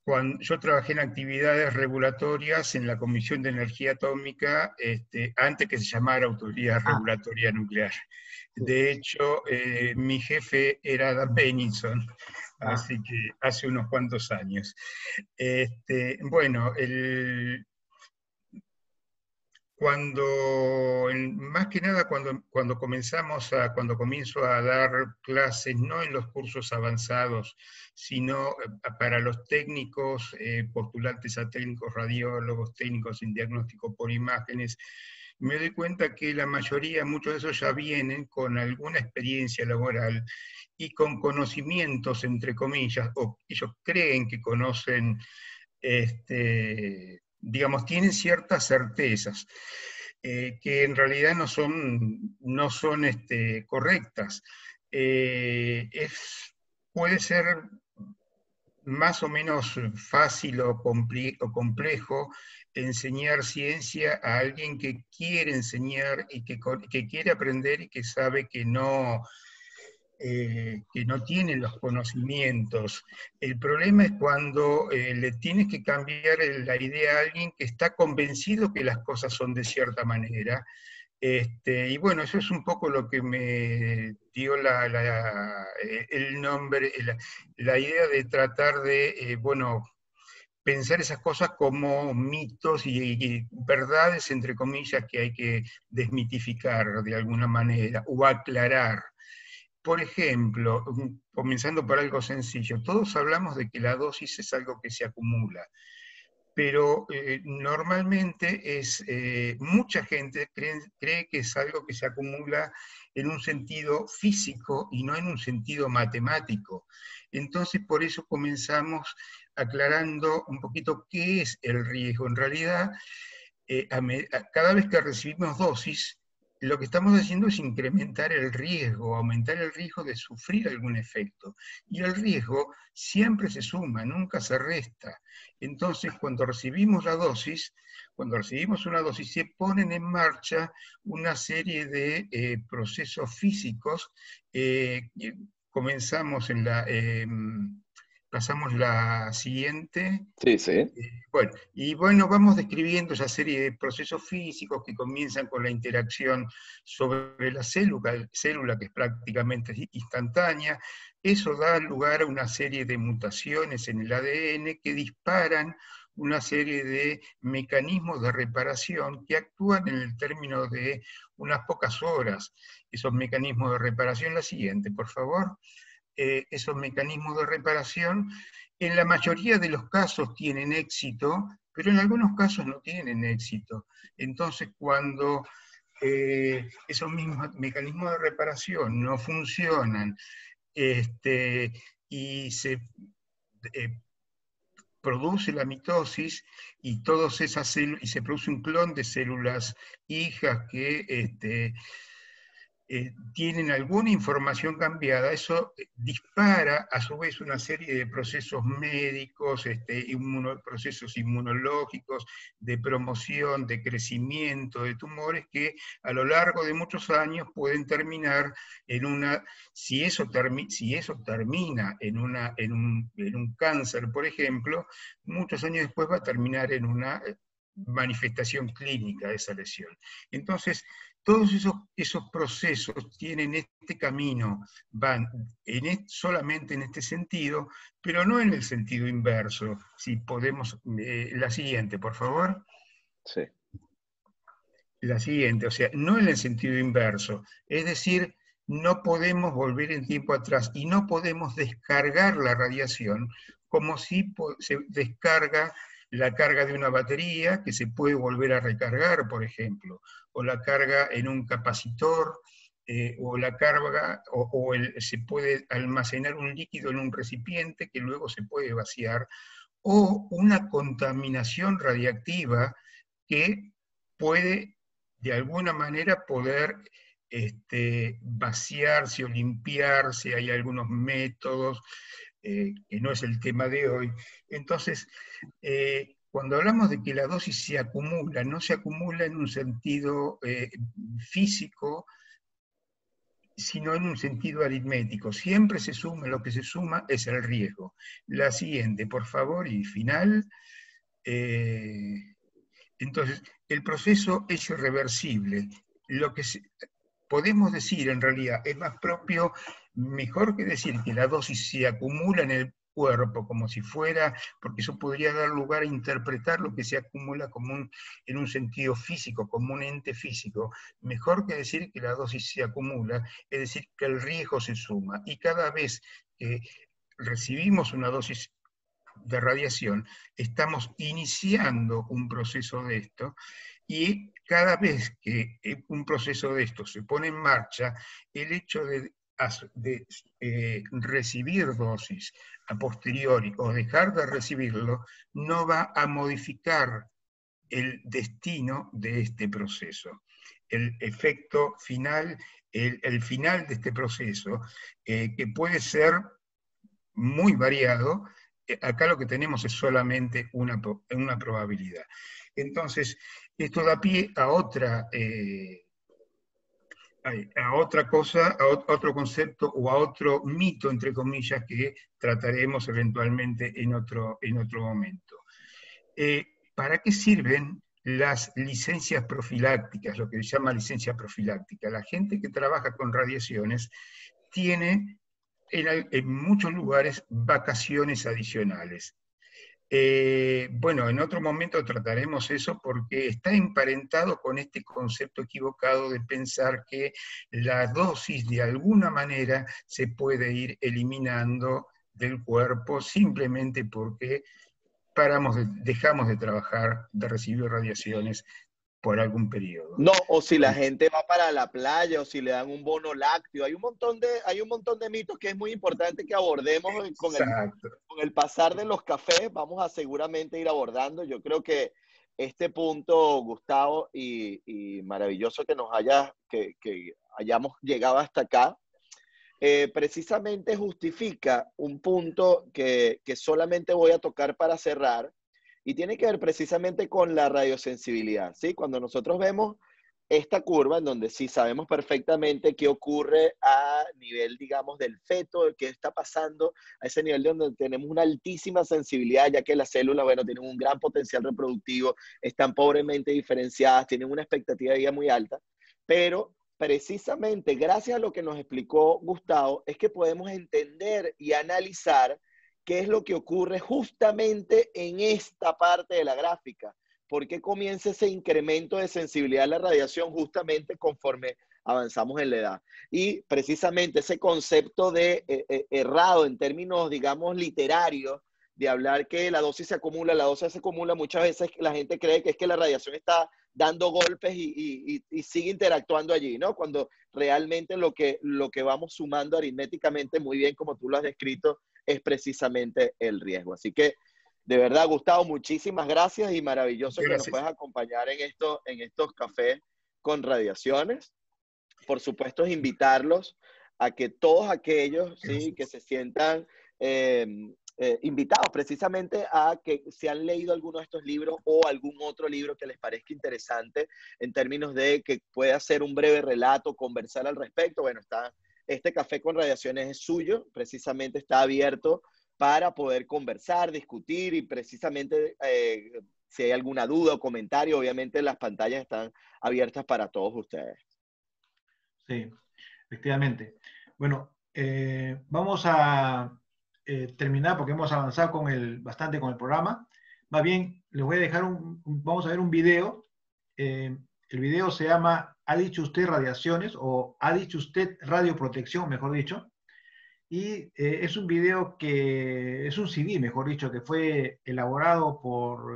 cuando yo trabajé en actividades regulatorias en la Comisión de Energía Atómica, antes que se llamara Autoridad Regulatoria Nuclear. De hecho, mi jefe era Dan Benningson, así que hace unos cuantos años. Bueno, más que nada cuando comienzo a dar clases, no en los cursos avanzados, sino para los técnicos, postulantes a técnicos radiólogos, técnicos en diagnóstico por imágenes, me doy cuenta que la mayoría, muchos de esos ya vienen con alguna experiencia laboral y con conocimientos, entre comillas, o ellos creen que conocen, digamos, tienen ciertas certezas que en realidad no son correctas. Puede ser más o menos fácil o complejo enseñar ciencia a alguien que quiere enseñar y que quiere aprender y que sabe que no tiene los conocimientes. El problema es cuando le tienes que cambiar la idea a alguien que está convencido que las cosas son de cierta manera. Y bueno, eso es un poco lo que me dio el nombre, la idea de tratar de, pensar esas cosas como mitos y verdades, entre comillas, que hay que desmitificar de alguna manera o aclarar. Por ejemplo, comenzando por algo sencillo, todos hablamos de que la dosis es algo que se acumula, pero normalmente mucha gente cree que es algo que se acumula en un sentido físico y no en un sentido matemático. Entonces, por eso comenzamos aclarando un poquito qué es el riesgo. En realidad, cada vez que recibimos dosis, lo que estamos haciendo es incrementar el riesgo, aumentar el riesgo de sufrir algún efecto. Y el riesgo siempre se suma, nunca se resta. Entonces, cuando recibimos una dosis, se ponen en marcha una serie de procesos físicos. Comenzamos en la... pasamos la siguiente. Sí, sí. Bueno, vamos describiendo esa serie de procesos físicos que comienzan con la interacción sobre la célula que es prácticamente instantánea. Eso da lugar a una serie de mutaciones en el ADN que disparan una serie de mecanismos de reparación que actúan en el término de unas pocas horas. Esos mecanismos de reparación, la siguiente, por favor. Esos mecanismos de reparación, en la mayoría de los casos tienen éxito, pero en algunos casos no tienen éxito. Entonces, cuando esos mismos mecanismos de reparación no funcionan y se produce la mitosis y todas esas y se produce un clon de células hijas que tienen alguna información cambiada, eso dispara a su vez una serie de procesos médicos, procesos inmunológicos, de promoción, de crecimiento de tumores que a lo largo de muchos años pueden terminar en una, si eso termina en un cáncer, por ejemplo, muchos años después va a terminar en una manifestación clínica de esa lesión. Entonces, todos esos procesos tienen este camino, van solamente en este sentido, pero no en el sentido inverso. Si podemos, la siguiente, por favor. Sí. La siguiente, o sea, no en el sentido inverso. Es decir, no podemos volver en tiempo atrás y no podemos descargar la radiación como si se descarga la carga de una batería que se puede volver a recargar, por ejemplo, o la carga en un capacitor, o la carga, se puede almacenar un líquido en un recipiente que luego se puede vaciar, o una contaminación radiactiva que puede de alguna manera poder vaciarse o limpiarse. Hay algunos métodos, que no es el tema de hoy. Entonces, cuando hablamos de que la dosis se acumula, no se acumula en un sentido físico, sino en un sentido aritmético. Siempre se suma, lo que se suma es el riesgo. La siguiente, por favor, y final. Entonces, el proceso es irreversible. Lo que podemos decir, en realidad, es más propio, mejor que decir que la dosis se acumula en el cuerpo, como si fuera, porque eso podría dar lugar a interpretar lo que se acumula en un sentido físico, como un ente físico. Mejor que decir que la dosis se acumula, es decir, que el riesgo se suma. Y cada vez que recibimos una dosis de radiación, estamos iniciando un proceso de esto, y cada vez que un proceso de esto se pone en marcha, el hecho de recibir dosis a posteriori o dejar de recibirlo, no va a modificar el destino de este proceso. El efecto final, el final de este proceso, que puede ser muy variado, acá lo que tenemos es solamente una probabilidad. Entonces, esto da pie a otra cosa, a otro concepto o a otro mito, entre comillas, que trataremos eventualmente en otro momento. ¿Para qué sirven las licencias profilácticas, lo que se llama licencia profiláctica? La gente que trabaja con radiaciones tiene en muchos lugares vacaciones adicionales. Bueno, en otro momento trataremos eso porque está emparentado con este concepto equivocado de pensar que la dosis de alguna manera se puede ir eliminando del cuerpo simplemente porque dejamos de trabajar, de recibir radiaciones por algún periodo. No, o si la gente va para la playa, o si le dan un bono lácteo. Hay un montón de mitos que es muy importante que abordemos con el pasar de los cafés. Vamos a seguramente ir abordando. Yo creo que este punto, Gustavo, y maravilloso que que hayamos llegado hasta acá, precisamente justifica un punto que solamente voy a tocar para cerrar, y tiene que ver precisamente con la radiosensibilidad, ¿sí? Cuando nosotros vemos esta curva en donde sí sabemos perfectamente qué ocurre a nivel, digamos, del feto, qué está pasando a ese nivel de donde tenemos una altísima sensibilidad, ya que las células, bueno, tienen un gran potencial reproductivo, están pobremente diferenciadas, tienen una expectativa de vida muy alta, pero precisamente gracias a lo que nos explicó Gustavo, es que podemos entender y analizar qué es lo que ocurre justamente en esta parte de la gráfica. ¿Por qué comienza ese incremento de sensibilidad a la radiación justamente conforme avanzamos en la edad? Y precisamente ese concepto de errado en términos, digamos, literarios, de hablar que la dosis se acumula, muchas veces la gente cree que es que la radiación está dando golpes y sigue interactuando allí, ¿no? Cuando realmente lo que vamos sumando aritméticamente, muy bien como tú lo has descrito, es precisamente el riesgo. Así que, de verdad, Gustavo, muchísimas gracias y maravilloso que nos puedas acompañar en estos cafés con radiaciones. Por supuesto, es invitarlos a que todos aquellos, ¿sí?, que se sientan invitados precisamente a que se han leído alguno de estos libros o algún otro libro que les parezca interesante en términos de que pueda hacer un breve relato, conversar al respecto. Bueno, este café con radiaciones es suyo, precisamente está abierto para poder conversar, discutir y precisamente si hay alguna duda o comentario, obviamente las pantallas están abiertas para todos ustedes. Sí, efectivamente. Bueno, vamos a terminar porque hemos avanzado bastante con el programa. Más bien, les voy a dejar vamos a ver un video. El video se llama ¿Ha dicho usted radiaciones? O ¿Ha dicho usted radioprotección? Mejor dicho. Y es un video es un CD, mejor dicho, que fue elaborado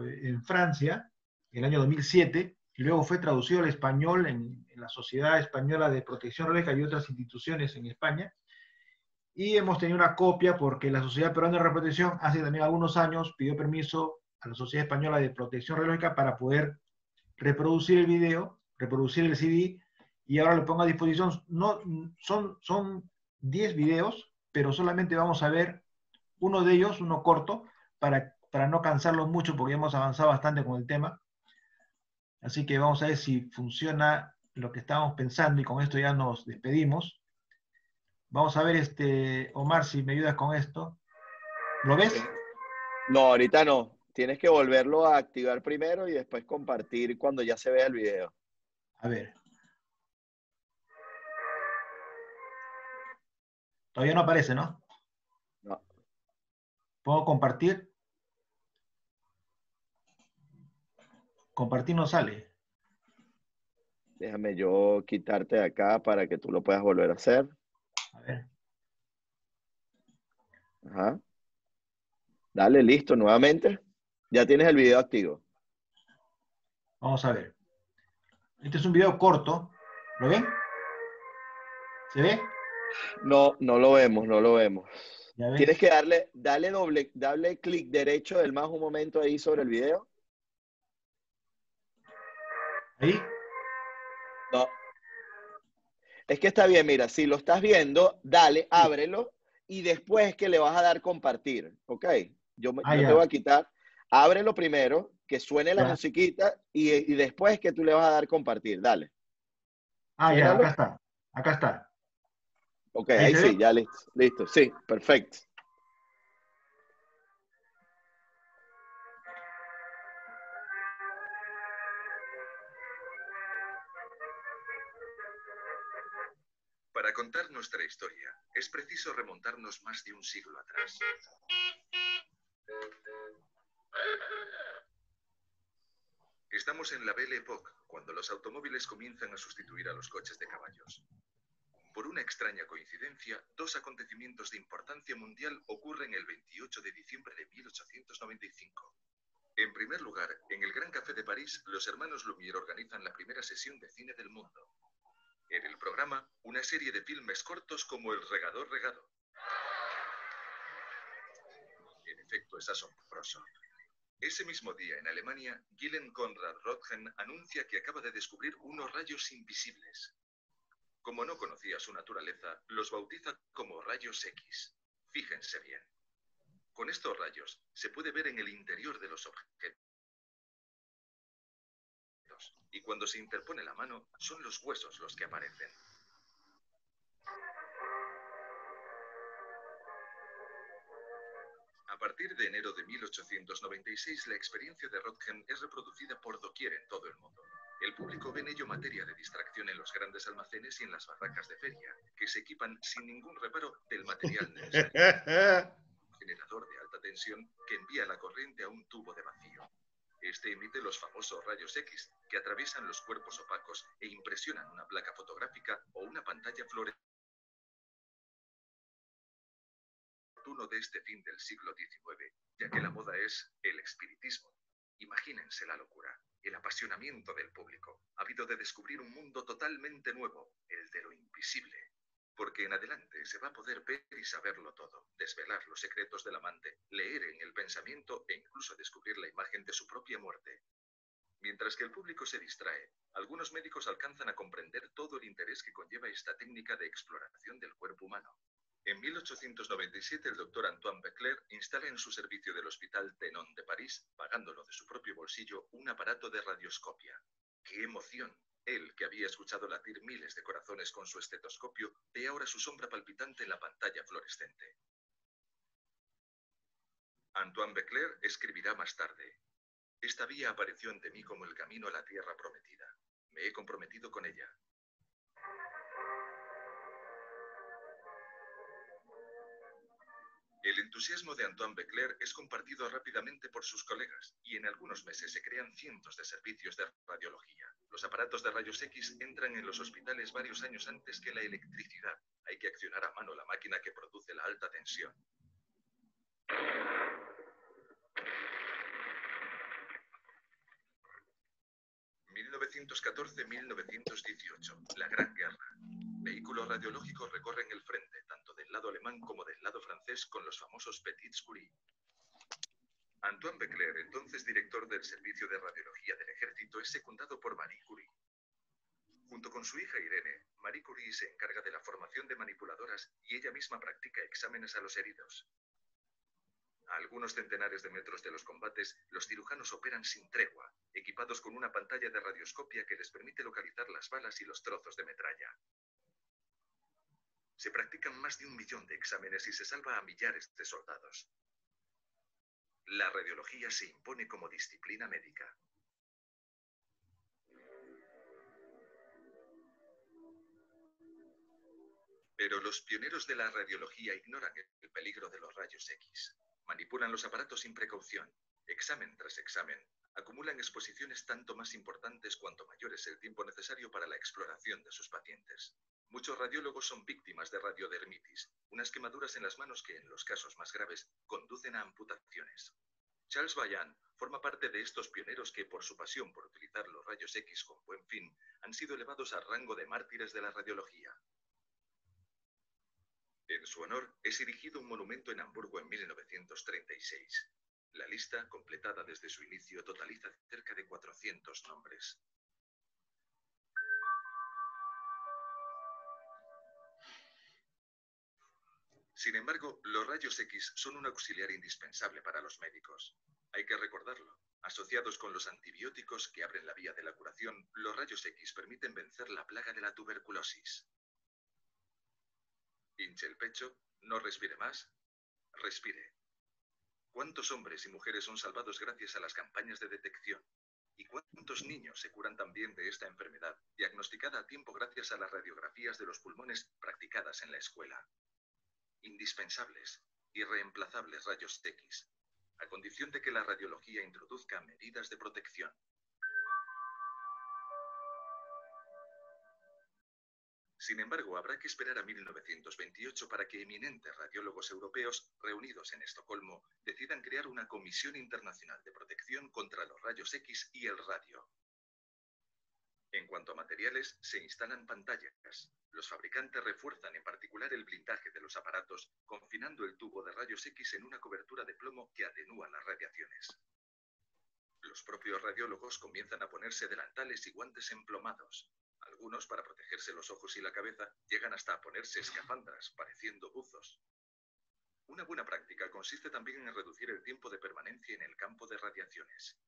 en Francia en el año 2007 y luego fue traducido al español en la Sociedad Española de Protección Radiológica y otras instituciones en España. Y hemos tenido una copia porque la Sociedad Peruana de Radioprotección hace también algunos años pidió permiso a la Sociedad Española de Protección Radiológica para poder reproducir el video, reproducir el CD, y ahora lo pongo a disposición. No, son 10 videos, pero solamente vamos a ver uno de ellos, uno corto, para no cansarlos mucho porque hemos avanzado bastante con el tema. Así que vamos a ver si funciona lo que estábamos pensando y con esto ya nos despedimos. Vamos a ver, Omar, si me ayudas con esto. ¿Lo ves? No, ahorita no. Tienes que volverlo a activar primero y después compartir cuando ya se vea el video. A ver. Todavía no aparece, ¿no? No. ¿Puedo compartir? Compartir no sale. Déjame yo quitarte de acá para que tú lo puedas volver a hacer. A ver. Ajá. Dale, listo, nuevamente. Ya tienes el video activo. Vamos a ver. Este es un video corto. ¿Lo ven? ¿Se ve? No, no lo vemos, no lo vemos. ¿Ya ves? Tienes que darle clic derecho del mouse un momento ahí sobre el video. ¿Ahí? No. Es que está bien, mira, si lo estás viendo, dale, ábrelo y después es que le vas a dar compartir, ¿ok? Yo te voy a quitar, ábrelo primero, que suene la musiquita y después que tú le vas a dar compartir, dale. Ya, acá está, acá está. Ok, ahí sí, ya listo, sí, perfecto. Para contar nuestra historia, es preciso remontarnos más de un siglo atrás. Estamos en la Belle Époque, cuando los automóviles comienzan a sustituir a los coches de caballos. Por una extraña coincidencia, dos acontecimientos de importancia mundial ocurren el 28 de diciembre de 1895. En primer lugar, en el Gran Café de París, los hermanos Lumière organizan la primera sesión de cine del mundo. En el programa, una serie de filmes cortos como El regador regado. En efecto, es asombroso. Ese mismo día, en Alemania, Gillen Conrad Röntgen anuncia que acaba de descubrir unos rayos invisibles. Como no conocía su naturaleza, los bautiza como rayos X. Fíjense bien. Con estos rayos se puede ver en el interior de los objetos. Y cuando se interpone la mano, son los huesos los que aparecen. A partir de enero de 1896, la experiencia de Röntgen es reproducida por doquier en todo el mundo. El público ve en ello materia de distracción en los grandes almacenes y en las barracas de feria, que se equipan sin ningún reparo del material necesario. Un generador de alta tensión que envía la corriente a un tubo de vacío. Este emite los famosos rayos X, que atraviesan los cuerpos opacos e impresionan una placa fotográfica o una pantalla fluorescente. Uno de este fin del siglo XIX, ya que la moda es el espiritismo. Imagínense la locura, el apasionamiento del público, ávido de descubrir un mundo totalmente nuevo, el de lo invisible. Porque en adelante se va a poder ver y saberlo todo, desvelar los secretos del amante, leer en el pensamiento e incluso descubrir la imagen de su propia muerte. Mientras que el público se distrae, algunos médicos alcanzan a comprender todo el interés que conlleva esta técnica de exploración del cuerpo humano. En 1897, el doctor Antoine Becler instala en su servicio del Hospital Tenon de París, pagándolo de su propio bolsillo, un aparato de radioscopia. ¡Qué emoción! Él, que había escuchado latir miles de corazones con su estetoscopio, ve ahora su sombra palpitante en la pantalla fluorescente. Antoine Becler escribirá más tarde: esta vía apareció ante mí como el camino a la tierra prometida. Me he comprometido con ella. El entusiasmo de Antoine Becler es compartido rápidamente por sus colegas, y en algunos meses se crean cientos de servicios de radiología. Los aparatos de rayos X entran en los hospitales varios años antes que la electricidad. Hay que accionar a mano la máquina que produce la alta tensión. 1914-1918, la Gran Guerra. Vehículos radiológicos recorren el frente, tanto del lado alemán como del lado francés, con los famosos Petits Curie. Antoine Becler, entonces director del Servicio de Radiología del Ejército, es secundado por Marie Curie. Junto con su hija Irene, Marie Curie se encarga de la formación de manipuladoras y ella misma practica exámenes a los heridos. A algunos centenares de metros de los combates, los cirujanos operan sin tregua, equipados con una pantalla de radioscopia que les permite localizar las balas y los trozos de metralla. Se practican más de 1 millón de exámenes y se salva a millares de soldados. La radiología se impone como disciplina médica. Pero los pioneros de la radiología ignoran el peligro de los rayos X. Manipulan los aparatos sin precaución. Examen tras examen, acumulan exposiciones tanto más importantes cuanto mayor es el tiempo necesario para la exploración de sus pacientes. Muchos radiólogos son víctimas de radiodermitis, unas quemaduras en las manos que, en los casos más graves, conducen a amputaciones. Charles Vaillant forma parte de estos pioneros que, por su pasión por utilizar los rayos X con buen fin, han sido elevados al rango de mártires de la radiología. En su honor es erigido un monumento en Hamburgo en 1936. La lista, completada desde su inicio, totaliza cerca de 400 nombres. Sin embargo, los rayos X son un auxiliar indispensable para los médicos. Hay que recordarlo. Asociados con los antibióticos que abren la vía de la curación, los rayos X permiten vencer la plaga de la tuberculosis. Hinche el pecho, no respire más, respire. ¿Cuántos hombres y mujeres son salvados gracias a las campañas de detección? ¿Y cuántos niños se curan también de esta enfermedad, diagnosticada a tiempo gracias a las radiografías de los pulmones practicadas en la escuela? Indispensables, irreemplazables rayos X, a condición de que la radiología introduzca medidas de protección. Sin embargo, habrá que esperar a 1928 para que eminentes radiólogos europeos, reunidos en Estocolmo, decidan crear una Comisión Internacional de Protección contra los Rayos X y el radio. En cuanto a materiales, se instalan pantallas. Los fabricantes refuerzan en particular el blindaje de los aparatos, confinando el tubo de rayos X en una cobertura de plomo que atenúa las radiaciones. Los propios radiólogos comienzan a ponerse delantales y guantes emplomados. Algunos, para protegerse los ojos y la cabeza, llegan hasta a ponerse escafandras, pareciendo buzos. Una buena práctica consiste también en reducir el tiempo de permanencia en el campo de radiaciones.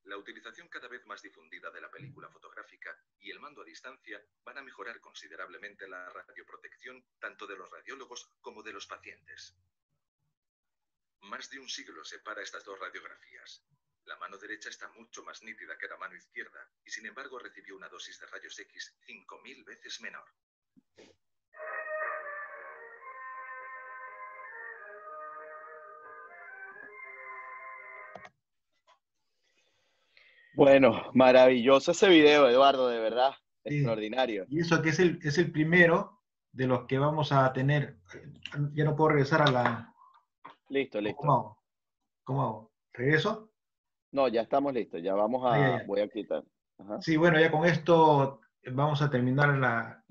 La utilización cada vez más difundida de la película fotográfica y el mando a distancia van a mejorar considerablemente la radioprotección tanto de los radiólogos como de los pacientes. Más de un siglo separa estas dos radiografías. La mano derecha está mucho más nítida que la mano izquierda y sin embargo recibió una dosis de rayos X 5000 veces menor. Bueno, maravilloso ese video, Eduardo, de verdad. Sí. Extraordinario. Y eso que es el primero de los que vamos a tener. Ya no puedo regresar a la... Listo. ¿Cómo hago? ¿Regreso? No, ya estamos listos. Ya vamos a... Ya. Voy a quitar. Ajá. Sí, bueno, ya con esto vamos a terminar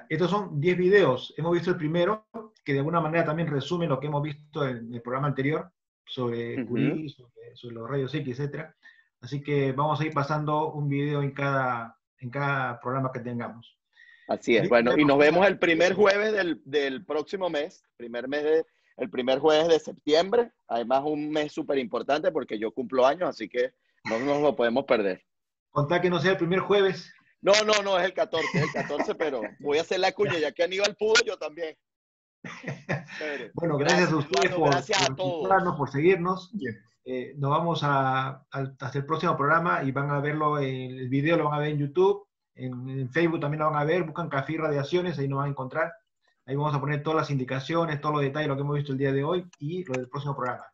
Estos son 10 videos. Hemos visto el primero, que de alguna manera también resume lo que hemos visto en el programa anterior, sobre Curie, sobre los rayos X, etc. Así que vamos a ir pasando un video en cada programa que tengamos. Así es. Bueno, y nos vemos el primer jueves del próximo mes, el primer jueves de septiembre. Además, un mes súper importante porque yo cumplo años, así que no nos lo podemos perder. Contá que no sea el primer jueves. No, es el 14, pero voy a hacer la cuña, ya que Aníbal pudo, yo también. Bueno, gracias a ustedes gracias a todos por seguirnos. Nos vamos hasta el próximo programa y van a verlo, el video lo van a ver en YouTube, en Facebook también lo van a ver, buscan Café y Radiaciones, ahí nos van a encontrar. Ahí vamos a poner todas las indicaciones, todos los detalles, lo que hemos visto el día de hoy y lo del próximo programa.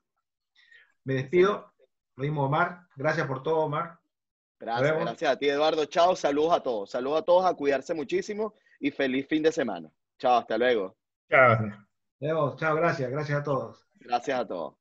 Me despido, lo mismo Omar, gracias por todo Omar. Gracias a ti Eduardo, chao, saludos a todos, a cuidarse muchísimo y feliz fin de semana. Chao, hasta luego. Chao. Chao, gracias a todos. Gracias a todos.